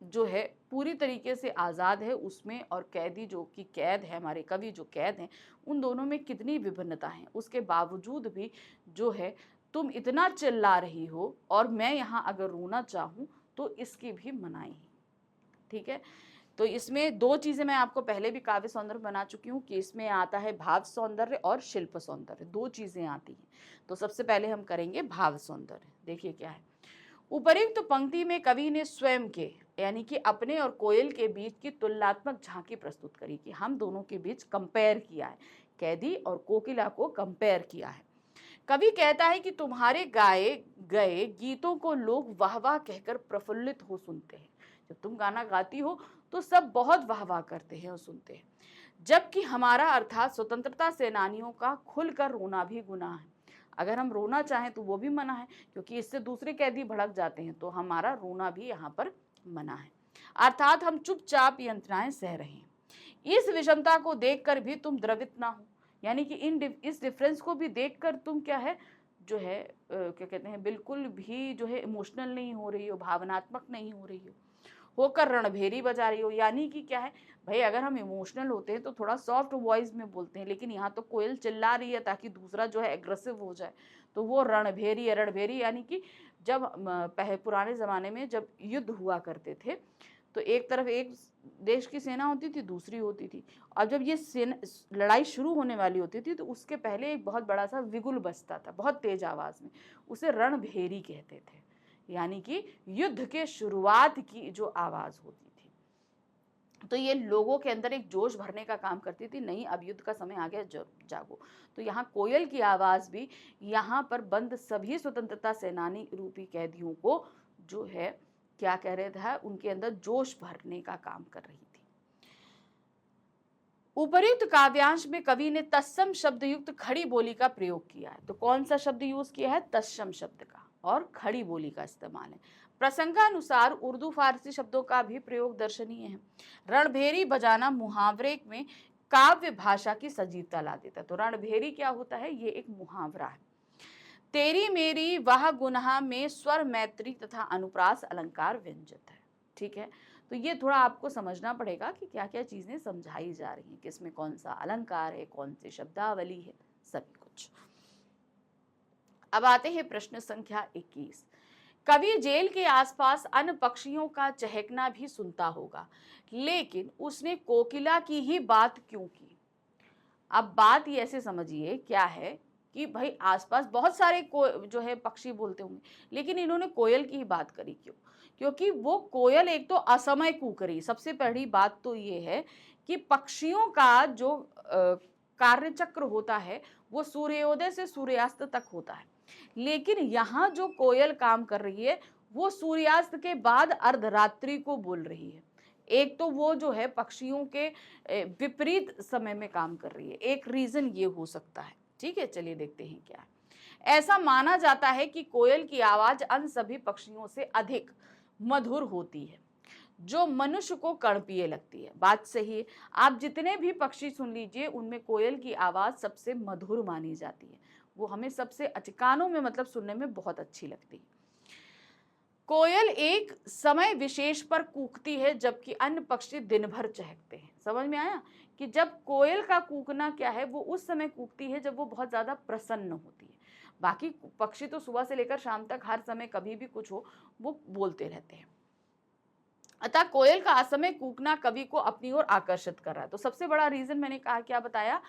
जो है पूरी तरीके से आज़ाद है उसमें, और कैदी जो कि कैद है, हमारे कवि जो कैद हैं, उन दोनों में कितनी विभिन्नता है। उसके बावजूद भी जो है तुम इतना चिल्ला रही हो, और मैं यहाँ अगर रोना चाहूँ तो इसकी भी मनाही है, ठीक है। तो इसमें दो चीज़ें मैं आपको पहले भी काव्य सौंदर्य बना चुकी हूँ कि इसमें आता है भाव सौंदर्य और शिल्प सौंदर्य, दो चीज़ें आती हैं। तो सबसे पहले हम करेंगे भाव सौंदर्य। देखिए क्या है, उपर्युक्त पंक्ति में कवि ने स्वयं के यानी कि अपने और कोयल के बीच की तुलनात्मक झांकी प्रस्तुत करी कि हम दोनों के बीच कंपेयर किया है, कैदी और कोकिला को कंपेयर किया है। कवि कहता है कि तुम्हारे गाए गए गीतों को लोग वाह वाह कहकर प्रफुल्लित हो सुनते हैं। जब तुम गाना गाती हो तो सब बहुत वाह वाह करते हैं और सुनते हैं, जबकि हमारा अर्थात स्वतंत्रता सेनानियों का खुलकर रोना भी गुनाह है। अगर हम रोना चाहें तो वो भी मना है, क्योंकि इससे दूसरे कैदी भड़क जाते हैं, तो हमारा रोना भी यहाँ पर मना है। अर्थात हम चुपचाप यंत्रणाएं सह रहे हैं। इस विषमता को देखकर भी तुम द्रवित ना हो, यानी कि इस डिफरेंस को भी देखकर तुम क्या है, जो है क्या कहते हैं, बिल्कुल भी जो है इमोशनल नहीं हो रही हो, भावनात्मक नहीं हो रही हो, होकर रणभेरी बजा रही हो। यानी कि क्या है भाई, अगर हम इमोशनल होते हैं तो थोड़ा सॉफ्ट वॉइस में बोलते हैं, लेकिन यहाँ तो कोयल चिल्ला रही है ताकि दूसरा जो है एग्रेसिव हो जाए, तो वो रणभेरी है। रणभेरी यानी कि जब पुराने ज़माने में जब युद्ध हुआ करते थे तो एक तरफ एक देश की सेना होती थी, दूसरी होती थी, और जब ये लड़ाई शुरू होने वाली होती थी तो उसके पहले एक बहुत बड़ा सा विगुल बजता था बहुत तेज आवाज़ में, उसे रणभेरी कहते थे, यानी कि युद्ध के शुरुआत की जो आवाज़ होती थी तो ये लोगों के अंदर एक जोश भरने का काम करती थी, नहीं अब युद्ध का समय आ गया, जागो। तो यहाँ कोयल की आवाज़ भी यहाँ पर बंद सभी स्वतंत्रता सेनानी रूपी कैदियों को जो है क्या कह रहे थे, उनके अंदर जोश भरने का काम कर रही थी। उपर्युक्त काव्यांश में कवि ने तत्सम शब्द युक्त खड़ी बोली का प्रयोग किया है। तो कौन सा शब्द यूज किया है? तत्सम शब्द का, और खड़ी बोली का इस्तेमाल है। प्रसंगानुसार उर्दू फारसी शब्दों का भी प्रयोग दर्शनीय है। रणभेरी बजाना मुहावरे में काव्य भाषा की सजीवता ला देता है। तो रणभेरी क्या होता है? ये एक मुहावरा है। तेरी मेरी वह गुनाह में स्वर मैत्री तथा अनुप्रास अलंकार व्यंजित है। ठीक है, तो ये थोड़ा आपको समझना पड़ेगा कि क्या क्या चीजें समझाई जा रही हैं, किसमें कौन सा अलंकार है, कौन सी शब्दावली है, सभी कुछ। अब आते हैं प्रश्न संख्या 21। कवि जेल के आसपास अन्य पक्षियों का चहकना भी सुनता होगा, लेकिन उसने कोकिला की ही बात क्यों की? अब बात ये ऐसे समझिए क्या है कि भाई आसपास बहुत सारे जो है पक्षी बोलते होंगे, लेकिन इन्होंने कोयल की ही बात करी क्यों? क्योंकि वो कोयल एक तो असमय कूक रही। सबसे पहली बात तो ये है कि पक्षियों का जो कार्यचक्र होता है वो सूर्योदय से सूर्यास्त तक होता है, लेकिन यहाँ जो कोयल काम कर रही है वो सूर्यास्त के बाद अर्धरात्रि को बोल रही है। एक तो वो जो है पक्षियों के विपरीत समय में काम कर रही है, एक रीजन ये हो सकता है। ठीक है, चलिए देखते हैं क्या है। ऐसा माना जाता है कि कोयल की आवाज अन्य सभी पक्षियों से अधिक मधुर होती है, जो मनुष्य को कर्णप्रिय लगती है। बात सही है, आप जितने भी पक्षी सुन लीजिए उनमें कोयल की आवाज सबसे मधुर मानी जाती है। वो हमें सबसे कानों में मतलब सुनने में बहुत अच्छी लगती है। कोयल एक समय विशेष पर कूकती है, जबकि अन्य पक्षी दिन भर चहकते हैं। समझ में आया कि जब कोयल का कूकना क्या है, वो उस समय कूकती है जब वो बहुत ज्यादा प्रसन्न होती है। बाकी पक्षी तो सुबह से लेकर शाम तक हर समय कभी भी कुछ हो वो बोलते रहते हैं। अतः कोयल का असमय कूकना कवि को अपनी ओर आकर्षित कर रहा है। तो सबसे बड़ा रीजन मैंने कहा क्या बताया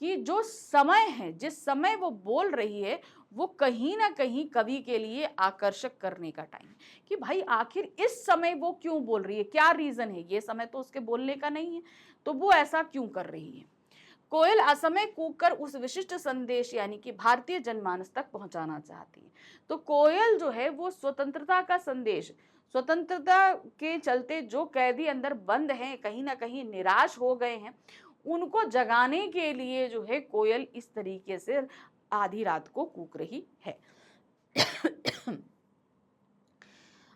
कि जो समय है, जिस समय वो बोल रही है, वो कहीं ना कहीं कवि के लिए आकर्षक करने का टाइम, कि भाई आखिर इस समय वो क्यों बोल रही है, क्या रीजन है, ये समय तो उसके बोलने का नहीं है, तो वो ऐसा क्यों कर रही है। कोयल असमय कूककर उस विशिष्ट संदेश यानी कि भारतीय जनमानस तक पहुंचाना चाहती है। तो कोयल जो है वो स्वतंत्रता का संदेश, स्वतंत्रता के चलते जो कैदी अंदर बंद हैं, कहीं ना कहीं निराश हो गए हैं, उनको जगाने के लिए जो है कोयल इस तरीके से आधी रात को कूक रही है।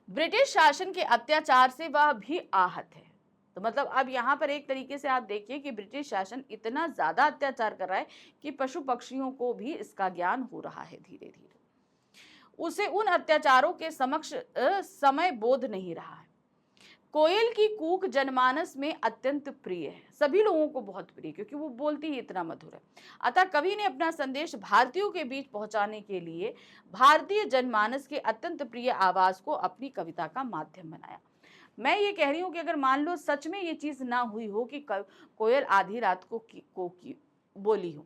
ब्रिटिश शासन के अत्याचार से वह भी आहत है। तो मतलब अब यहाँ पर एक तरीके से आप देखिए कि ब्रिटिश शासन इतना ज्यादा अत्याचार कर रहा है कि पशु पक्षियों को भी इसका ज्ञान हो रहा है धीरे धीरे। उसे उन अत्याचारों के समक्ष समय बोध नहीं रहा है। कोयल की कूक जनमानस में अत्यंत प्रिय है, सभी लोगों को बहुत प्रिय, क्योंकि वो बोलती ही इतना मधुर है। अतः कवि ने अपना संदेश भारतीयों के बीच पहुंचाने के लिए भारतीय जनमानस के अत्यंत प्रिय आवाज को अपनी कविता का माध्यम बनाया। मैं ये कह रही हूँ कि अगर मान लो सच में ये चीज ना हुई हो कि कोयल आधी रात को बोली हो,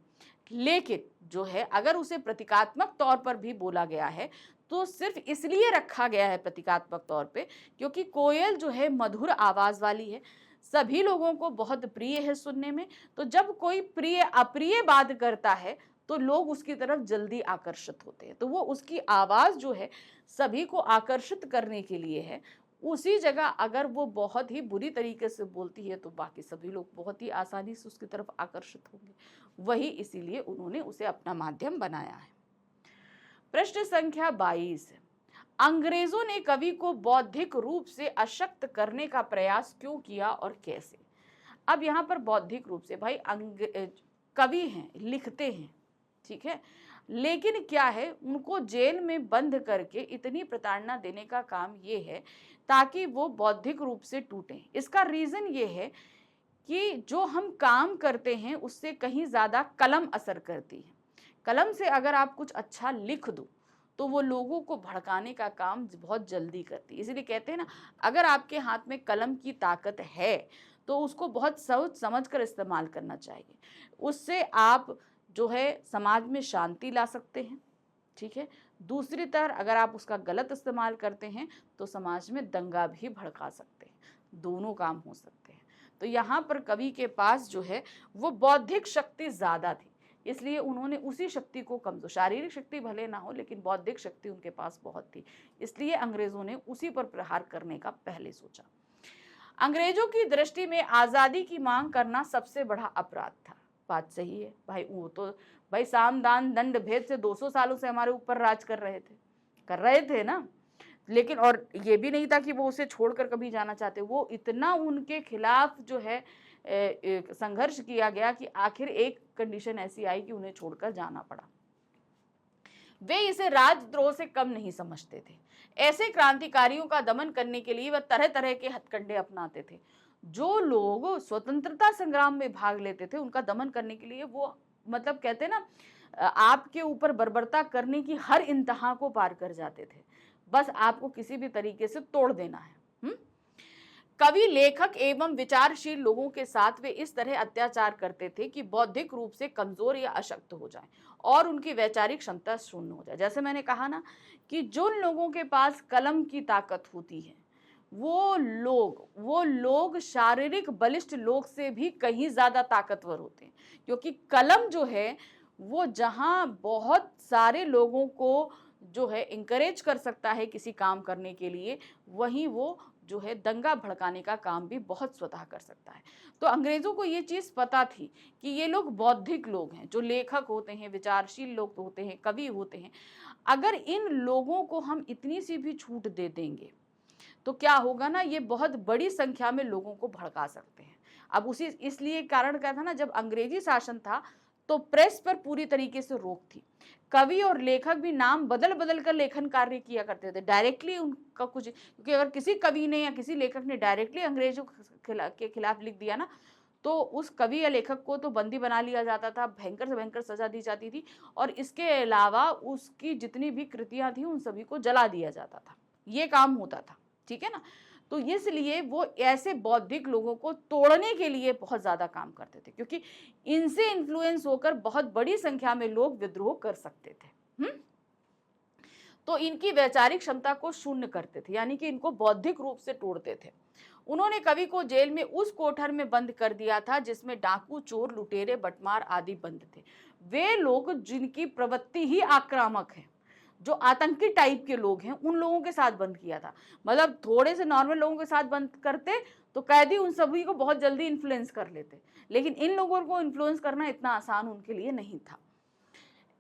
लेकिन जो है अगर उसे प्रतीकात्मक तौर पर भी बोला गया है तो सिर्फ इसलिए रखा गया है प्रतीकात्मक तौर पे क्योंकि कोयल जो है मधुर आवाज वाली है, सभी लोगों को बहुत प्रिय है सुनने में। तो जब कोई प्रिय अप्रिय बात करता है तो लोग उसकी तरफ जल्दी आकर्षित होते हैं। तो वो उसकी आवाज जो है सभी को आकर्षित करने के लिए है। उसी जगह अगर वो बहुत ही बुरी तरीके से बोलती है तो बाकी सभी लोग बहुत ही आसानी से उसकी तरफ आकर्षित होंगे। वही इसीलिए उन्होंने उसे अपना माध्यम बनाया है। प्रश्न संख्या 22। अंग्रेजों ने कवि को बौद्धिक रूप से अशक्त करने का प्रयास क्यों किया और कैसे? अब यहाँ पर बौद्धिक रूप से भाई कवि हैं, लिखते हैं, ठीक है, लेकिन क्या है उनको जेल में बंद करके इतनी प्रताड़ना देने का काम ये है ताकि वो बौद्धिक रूप से टूटें। इसका रीजन ये है कि जो हम काम करते हैं उससे कहीं ज्यादा कलम असर करती है। कलम से अगर आप कुछ अच्छा लिख दो तो वो लोगों को भड़काने का काम बहुत जल्दी करती है। इसलिए कहते हैं ना, अगर आपके हाथ में कलम की ताकत है तो उसको बहुत सोच समझ कर इस्तेमाल करना चाहिए। उससे आप जो है समाज में शांति ला सकते हैं, ठीक है। दूसरी तरफ अगर आप उसका गलत इस्तेमाल करते हैं तो समाज में दंगा भी भड़का सकते हैं, दोनों काम हो सकते हैं। तो यहाँ पर कवि के पास जो है वो बौद्धिक शक्ति ज्यादा थी, इसलिए उन्होंने उसी शक्ति को कमजोर, शारीरिक शक्ति भले ना हो लेकिन बौद्धिक शक्ति उनके पास बहुत थी, इसलिए अंग्रेजों ने उसी पर प्रहार करने का पहले सोचा। अंग्रेजों की दृष्टि में आजादी की मांग करना सबसे बड़ा अपराध था। बात सही है भाई, वो तो भाई साम दान दंड भेद से 200 सालों से हमारे ऊपर राज कर रहे थे ना, लेकिन और ये भी नहीं था कि वो उसे छोड़कर कभी जाना चाहते, वो इतना उनके खिलाफ जो है संघर्ष किया गया कि आखिर एक कंडीशन ऐसी आई कि उन्हें छोड़कर जाना पड़ा। वे इसे राजद्रोह से कम नहीं समझते थे। ऐसे क्रांतिकारियों का दमन करने के लिए वह तरह तरह के हथकंडे अपनाते थे। जो लोग स्वतंत्रता संग्राम में भाग लेते थे उनका दमन करने के लिए वो मतलब कहते हैं ना, आपके ऊपर बर्बरता करने की हर इंतहा को पार कर जाते थे, बस आपको किसी भी तरीके से तोड़ देना है। कवि, लेखक एवं विचारशील लोगों के साथ वे इस तरह अत्याचार करते थे कि बौद्धिक रूप से कमजोर या अशक्त हो जाएं और उनकी वैचारिक क्षमता शून्य हो जाए। जैसे मैंने कहा ना कि जिन लोगों के पास कलम की ताकत होती है वो लोग शारीरिक बलिष्ठ लोग से भी कहीं ज्यादा ताकतवर होते हैं, क्योंकि कलम जो है वो जहां बहुत सारे लोगों को जो है इंकरेज कर सकता है किसी काम करने के लिए, वहीं वो जो है दंगा भड़काने का काम भी बहुत स्वतः कर सकता है। तो अंग्रेजों को ये चीज पता थी कि ये लोग बौद्धिक लोग हैं, जो लेखक होते हैं, विचारशील लोग होते हैं, कवि होते हैं, अगर इन लोगों को हम इतनी सी भी छूट दे देंगे तो क्या होगा ना, ये बहुत बड़ी संख्या में लोगों को भड़का सकते हैं। अब उसी इसलिए कारण क्या था ना, जब अंग्रेजी शासन था तो प्रेस पर पूरी तरीके से रोक थी। कवि और लेखक भी नाम बदल बदल कर लेखन कार्य किया करते थे, डायरेक्टली उनका कुछ, क्योंकि अगर किसी कवि ने या किसी लेखक ने डायरेक्टली अंग्रेजों के खिलाफ लिख दिया ना, तो उस कवि या लेखक को तो बंदी बना लिया जाता था, भयंकर से भयंकर सजा दी जाती थी, और इसके अलावा उसकी जितनी भी कृतियां थी उन सभी को जला दिया जाता था, ये काम होता था, ठीक है ना। तो इसलिए वो ऐसे बौद्धिक लोगों को तोड़ने के लिए बहुत ज्यादा काम करते थे, क्योंकि इनसे इन्फ्लुएंस होकर बहुत बड़ी संख्या में लोग विद्रोह कर सकते थे। तो इनकी वैचारिक क्षमता को शून्य करते थे, यानी कि इनको बौद्धिक रूप से तोड़ते थे। उन्होंने कवि को जेल में उस कोठर में बंद कर दिया था जिसमें डाकू, चोर, लुटेरे, बटमार आदि बंद थे। वे लोग जिनकी प्रवृत्ति ही आक्रामक है, जो आतंकी टाइप के लोग हैं, उन लोगों के साथ बंद किया था। मतलब थोड़े से नॉर्मल लोगों के साथ बंद करते तो कैदी उन सभी को बहुत जल्दी इन्फ्लुएंस कर लेते, लेकिन इन लोगों को इन्फ्लुएंस करना इतना आसान उनके लिए नहीं था।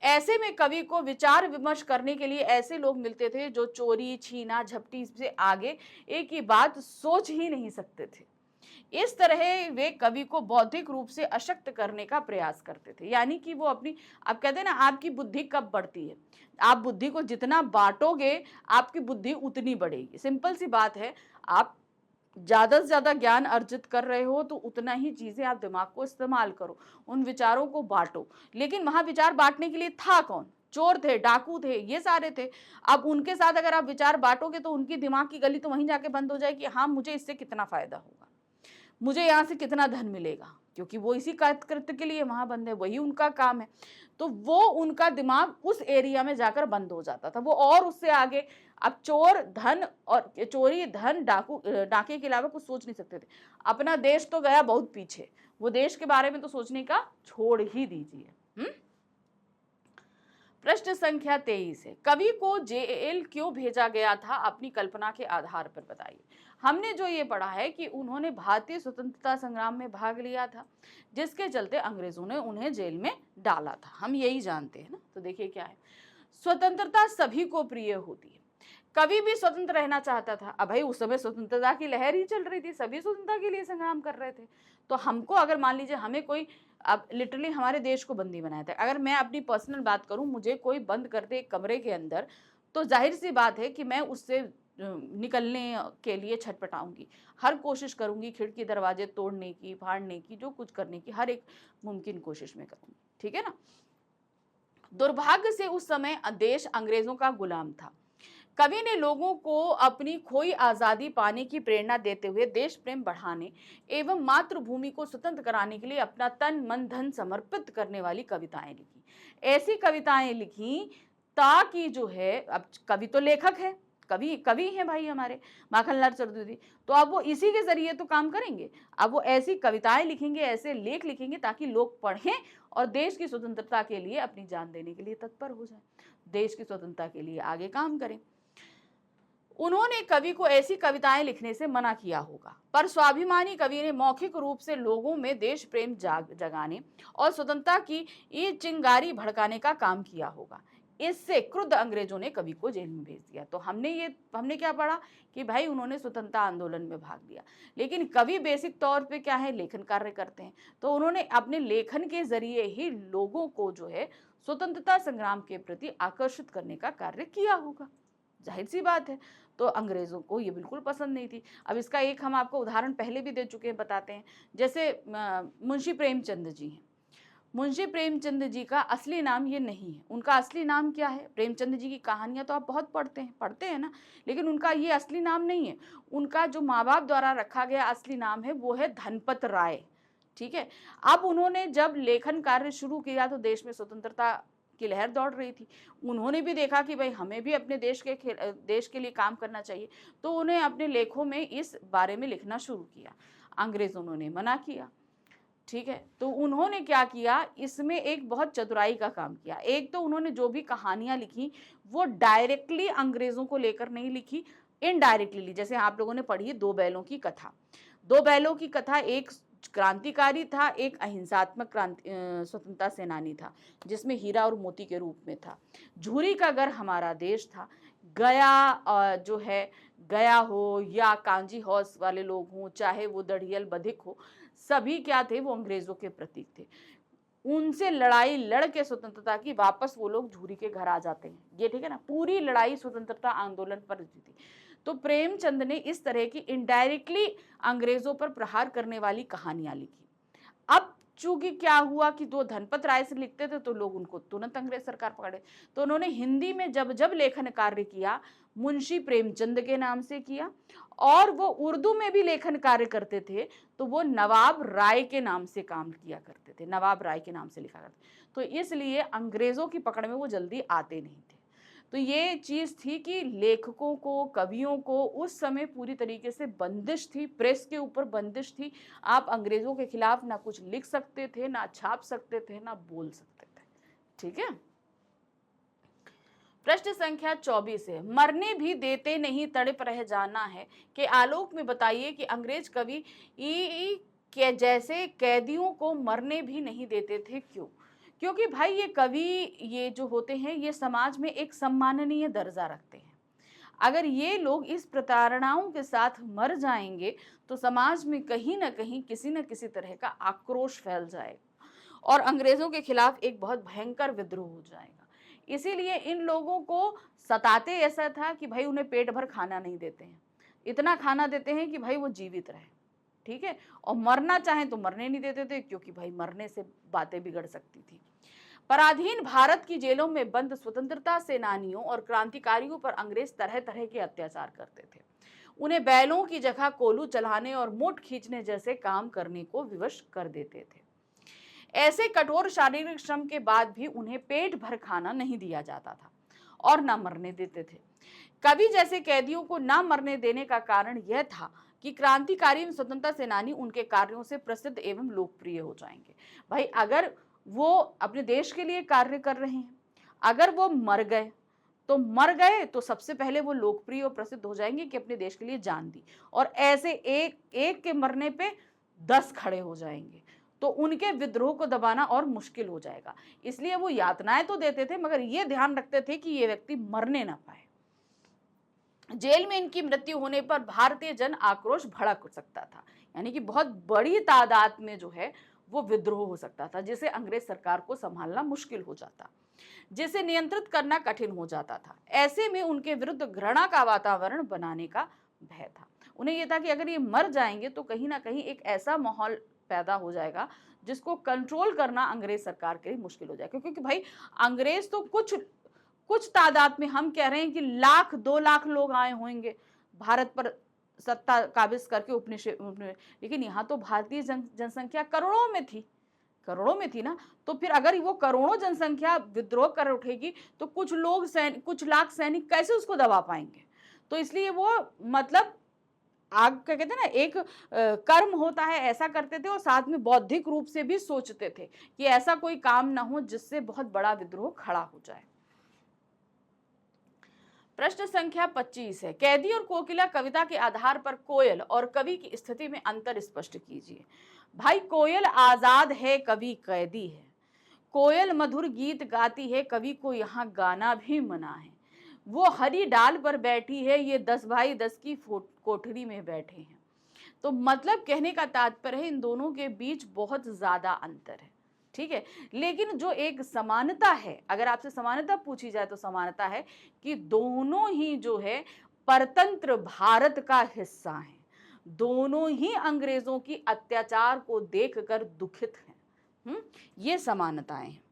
ऐसे में कवि को विचार विमर्श करने के लिए ऐसे लोग मिलते थे जो चोरी, छीना, झपटी से आगे एक ही बात सोच ही नहीं सकते थे। इस तरह वे कवि को बौद्धिक रूप से अशक्त करने का प्रयास करते थे, यानी कि वो अपनी, आप कहते हैं ना, आपकी बुद्धि कब बढ़ती है, आप बुद्धि को जितना बांटोगे आपकी बुद्धि उतनी बढ़ेगी। सिंपल सी बात है, आप ज्यादा से ज्यादा ज्ञान अर्जित कर रहे हो तो उतना ही चीजें आप दिमाग को इस्तेमाल करो, उन विचारों को बांटो। लेकिन वहां विचार बांटने के लिए था कौन? चोर थे, डाकू थे, ये सारे थे। अब उनके साथ अगर आप विचार बांटोगे तो उनकी दिमाग की गली तो वहीं जाके बंद हो जाएगी, हाँ मुझे इससे कितना फायदा होगा, मुझे यहाँ से कितना धन मिलेगा, क्योंकि वो इसी कृत्य के लिए वहां बंद है, वही उनका काम है। तो वो उनका दिमाग उस एरिया में जाकर बंद हो जाता था, वो और उससे आगे अब चोर, धन और चोरी, धन, डाके के अलावा कुछ सोच नहीं सकते थे। अपना देश तो गया बहुत पीछे, वो देश के बारे में तो सोचने का छोड़ ही दीजिए। प्रश्न संख्या 23 है, कवि को जेल क्यों भेजा गया था, अपनी कल्पना के आधार पर बताइए। हमने जो ये पढ़ा है कि उन्होंने भारतीय स्वतंत्रता संग्राम में भाग लिया था, जिसके चलते अंग्रेजों ने उन्हें जेल में डाला था, हम यही जानते हैं ना। तो देखिए क्या है, स्वतंत्रता सभी को प्रिय होती है, कवि भी स्वतंत्र रहना चाहता था। अब भाई उस समय स्वतंत्रता की लहर ही चल रही थी, सभी स्वतंत्रता के लिए संग्राम कर रहे थे। तो हमको अगर मान लीजिए हमें कोई, अब लिटरली हमारे देश को बंदी बनाया था, अगर मैं अपनी पर्सनल बात करूं, मुझे कोई बंद कर दे एक कमरे के अंदर, तो जाहिर सी बात है कि मैं उससे निकलने के लिए छटपटाऊंगी, हर कोशिश करूंगी, खिड़की दरवाजे तोड़ने की, फाड़ने की, जो कुछ करने की हर एक मुमकिन कोशिश में करूंगी, ठीक है ना। दुर्भाग्य से उस समय देश अंग्रेजों का गुलाम था। कवि ने लोगों को अपनी खोई आजादी पाने की प्रेरणा देते हुए देश प्रेम बढ़ाने एवं मातृभूमि को स्वतंत्र कराने के लिए अपना तन, मन, धन समर्पित करने वाली कविताएं लिखी। ऐसी कविताएं लिखी ताकि जो है, अब कवि तो लेखक है, कवि कवि हैं भाई हमारे माखनलाल चतुर्वेदी, तो अब वो इसी के जरिए तो काम करेंगे। अब वो ऐसी कविताएं लिखेंगे, ऐसे लेख लिखेंगे ताकि लोग पढ़ें और देश की स्वतंत्रता के लिए अपनी जान देने के लिए तत्पर हो जाए, देश की स्वतंत्रता के लिए आगे काम करें। उन्होंने कवि को ऐसी कविताएं लिखने से मना किया होगा, पर स्वाभिमानी कवि ने मौखिक रूप से लोगों में देश प्रेम जगाने और स्वतंत्रता की ये चिंगारी भड़काने का काम किया होगा। इससे क्रुद्ध अंग्रेजों ने कवि को जेल में भेज दिया। तो हमने क्या पढ़ा कि भाई उन्होंने स्वतंत्रता आंदोलन में भाग लिया, लेकिन कवि बेसिक तौर पे क्या है, लेखन कार्य करते हैं। तो उन्होंने अपने लेखन के जरिए ही लोगों को जो है स्वतंत्रता संग्राम के प्रति आकर्षित करने का कार्य किया होगा, जाहिर सी बात है। तो अंग्रेजों को ये बिल्कुल पसंद नहीं थी। अब इसका एक हम आपको उदाहरण पहले भी दे चुके हैं, बताते हैं। जैसे मुंशी प्रेमचंद जी हैं। मुंशी प्रेमचंद जी का असली नाम ये नहीं है। उनका असली नाम क्या है? प्रेमचंद जी की कहानियां तो आप बहुत पढ़ते हैं ना, लेकिन उनका ये असली नाम नहीं है। उनका जो माँ बाप द्वारा रखा गया असली नाम है वो है धनपत राय। ठीक है। अब उन्होंने जब लेखन कार्य शुरू किया तो देश में स्वतंत्रता की लहर दौड़ रही थी। उन्होंने भी देखा कि भाई हमें भी अपने देश के लिए काम करना चाहिए, तो उन्हें अपने लेखों में इस बारे में लिखना शुरू किया। अंग्रेजों ने मना किया। ठीक है। तो उन्होंने क्या किया, इसमें एक बहुत चतुराई का काम किया। एक तो उन्होंने जो भी कहानियां लिखी वो डायरेक्टली अंग्रेजों को लेकर नहीं लिखी, इनडायरेक्टली। जैसे आप लोगों ने पढ़ी दो बैलों की कथा। दो बैलों की कथा, एक क्रांतिकारी था, एक अहिंसात्मक स्वतंत्रता सेनानी था, जिसमें हीरा और मोती के रूप में था। झूरी का घर हमारा देश था। गया जो है, गया हो या कांजी हौस वाले लोग हों, चाहे वो दढ़ियल बधिक हो, सभी क्या थे, वो अंग्रेजों के प्रतीक थे। उनसे लड़ाई लड़ के स्वतंत्रता की वापस वो लोग झूरी के घर आ जाते हैं। ये ठीक है ना, पूरी लड़ाई स्वतंत्रता आंदोलन पर जीती। तो प्रेमचंद ने इस तरह की इनडायरेक्टली अंग्रेजों पर प्रहार करने वाली कहानियां लिखी। अब चूंकि क्या हुआ कि दो धनपत राय से लिखते थे तो लोग उनको तुरंत अंग्रेज सरकार पकड़े, तो उन्होंने हिंदी में जब जब लेखन कार्य किया मुंशी प्रेमचंद के नाम से किया, और वो उर्दू में भी लेखन कार्य करते थे तो वो नवाब राय के नाम से काम किया करते थे, नवाब राय के नाम से लिखा करते। तो इसलिए अंग्रेजों की पकड़ में वो जल्दी आते नहीं थे। तो ये चीज थी कि लेखकों को, कवियों को उस समय पूरी तरीके से बंदिश थी, प्रेस के ऊपर बंदिश थी। आप अंग्रेजों के खिलाफ ना कुछ लिख सकते थे, ना छाप सकते थे, ना बोल सकते थे। ठीक है। प्रश्न संख्या 24 है, मरने भी देते नहीं तड़प रह जाना है के आलोक में बताइए कि अंग्रेज कवि के जैसे कैदियों को मरने भी नहीं देते थे, क्यों? क्योंकि भाई ये कवि, ये जो होते हैं, ये समाज में एक सम्माननीय दर्जा रखते हैं। अगर ये लोग इस प्रताड़नाओं के साथ मर जाएंगे तो समाज में कहीं ना कहीं किसी न किसी तरह का आक्रोश फैल जाएगा और अंग्रेजों के खिलाफ एक बहुत भयंकर विद्रोह हो जाएगा। इसीलिए इन लोगों को सताते ऐसा था कि भाई उन्हें पेट भर खाना नहीं देते हैं, इतना खाना देते हैं कि भाई वो जीवित रहे। ठीक है। और मरना चाहें तो मरने नहीं देते थे, क्योंकि भाई मरने से बातें बिगड़ सकती थी। पराधीन भारत की जेलों में बंद स्वतंत्रता सेनानियों और क्रांतिकारियों पर अंग्रेज तरह तरह के अत्याचार करते थे। उन्हें बैलों की जगह कोलू चलाने और मोट खींचने जैसे काम करने को विवश कर देते थे। ऐसे कठोर शारीरिक श्रम के बाद भी उन्हें पेट भर खाना नहीं दिया जाता था और न मरने देते थे। कवि जैसे कैदियों को न मरने देने का कारण यह था कि क्रांतिकारी एवं स्वतंत्रता सेनानी उनके कार्यों से प्रसिद्ध एवं लोकप्रिय हो जाएंगे। भाई अगर वो अपने देश के लिए कार्य कर रहे हैं, अगर वो मर गए तो सबसे पहले वो लोकप्रिय और प्रसिद्ध हो जाएंगे कि अपने देश के लिए जान दी, और ऐसे एक एक के मरने पे 10 खड़े हो जाएंगे, तो उनके विद्रोह को दबाना और मुश्किल हो जाएगा। इसलिए वो यातनाएं तो देते थे, मगर ये ध्यान रखते थे कि ये व्यक्ति मरने ना पाए। जेल में इनकी मृत्यु होने पर भारतीय जन आक्रोश भड़क सकता था, यानी कि बहुत बड़ी तादाद में जो है वो विद्रोह हो सकता था, जिसे अंग्रेज सरकार को संभालना मुश्किल हो जाता, जिसे नियंत्रित करना कठिन हो जाता था। ऐसे में उनके विरुद्ध घृणा का वातावरण बनाने का भय था। उन्हें यह था कि अगर ये मर जाएंगे तो कहीं ना कहीं एक ऐसा माहौल पैदा हो जाएगा जिसको कंट्रोल करना अंग्रेज सरकार के लिए मुश्किल हो जाएगा। क्योंकि भाई अंग्रेज तो कुछ तादाद में, हम कह रहे हैं कि 1-2 लाख लोग आए होंगे भारत पर सत्ता काबिज करके लेकिन यहाँ तो भारतीय जनसंख्या करोड़ों में थी ना। तो फिर अगर वो करोड़ों जनसंख्या विद्रोह कर उठेगी तो कुछ लाख सैनिक कैसे उसको दबा पाएंगे? तो इसलिए वो मतलब आग क्या कहते हैं ना, एक कर्म होता है, ऐसा करते थे और साथ में बौद्धिक रूप से भी सोचते थे कि ऐसा कोई काम ना हो जिससे बहुत बड़ा विद्रोह खड़ा हो जाए। प्रश्न संख्या 25 है, कैदी और कोकिला कविता के आधार पर कोयल और कवि की स्थिति में अंतर स्पष्ट कीजिए। भाई कोयल आजाद है, कवि कैदी है। कोयल मधुर गीत गाती है, कवि को यहाँ गाना भी मना है। वो हरी डाल पर बैठी है, ये 10 भाई 10 की कोठरी में बैठे हैं। तो मतलब कहने का तात्पर्य है इन दोनों के बीच बहुत ज्यादा अंतर है, ठीक है। लेकिन जो एक समानता है, अगर आपसे समानता पूछी जाए तो समानता है कि दोनों ही जो है परतंत्र भारत का हिस्सा हैं, दोनों ही अंग्रेजों की अत्याचार को देखकर दुखित हैं। ये समानताएं हैं।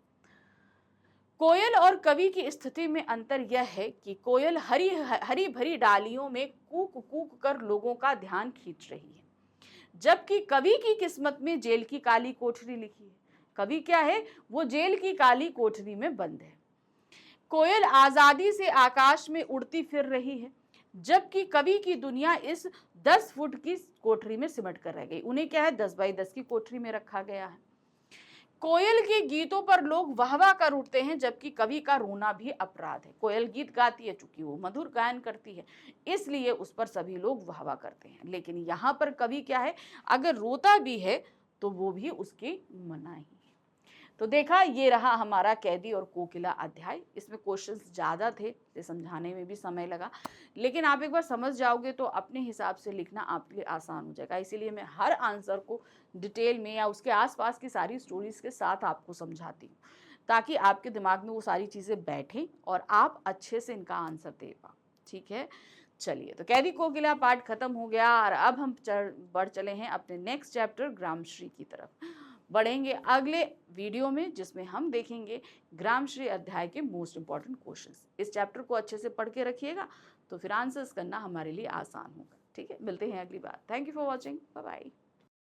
कोयल और कवि की स्थिति में अंतर यह है कि कोयल हरी हरी भरी डालियों में कूक कूक कर लोगों का ध्यान खींच रही है, जबकि कवि की किस्मत में जेल की काली कोठरी लिखी है। कवि क्या है, वो जेल की काली कोठरी में बंद है। कोयल आजादी से आकाश में उड़ती फिर रही है, जबकि कवि की दुनिया इस 10 फुट की कोठरी में सिमट कर रह गई। उन्हें क्या है, 10 बाई 10 की कोठरी में रखा गया है। कोयल के गीतों पर लोग वाहवाह कर उठते हैं, जबकि कवि का रोना भी अपराध है। कोयल गीत गाती है, चूंकि वो मधुर गायन करती है, इसलिए उस पर सभी लोग वाहवाह करते हैं। लेकिन यहाँ पर कवि क्या है, अगर रोता भी है तो वो भी उसकी मनाही है। तो देखा, ये रहा हमारा कैदी और कोकिला अध्याय। इसमें क्वेश्चंस ज़्यादा थे, इसे समझाने में भी समय लगा, लेकिन आप एक बार समझ जाओगे तो अपने हिसाब से लिखना आपके लिए आसान हो जाएगा। इसीलिए मैं हर आंसर को डिटेल में या उसके आसपास की सारी स्टोरीज के साथ आपको समझाती हूँ, ताकि आपके दिमाग में वो सारी चीज़ें बैठें और आप अच्छे से इनका आंसर दे पाओ। ठीक है, चलिए, तो कैदी कोकिला पार्ट खत्म हो गया और अब हम बढ़ चले हैं अपने नेक्स्ट चैप्टर ग्रामश्री की तरफ। बढ़ेंगे अगले वीडियो में, जिसमें हम देखेंगे ग्रामश्री अध्याय के मोस्ट इंपॉर्टेंट क्वेश्चंस। इस चैप्टर को अच्छे से पढ़ के रखिएगा, तो फिर आंसर्स करना हमारे लिए आसान होगा। ठीक है, मिलते हैं अगली बार। Thank you for watching, bye bye.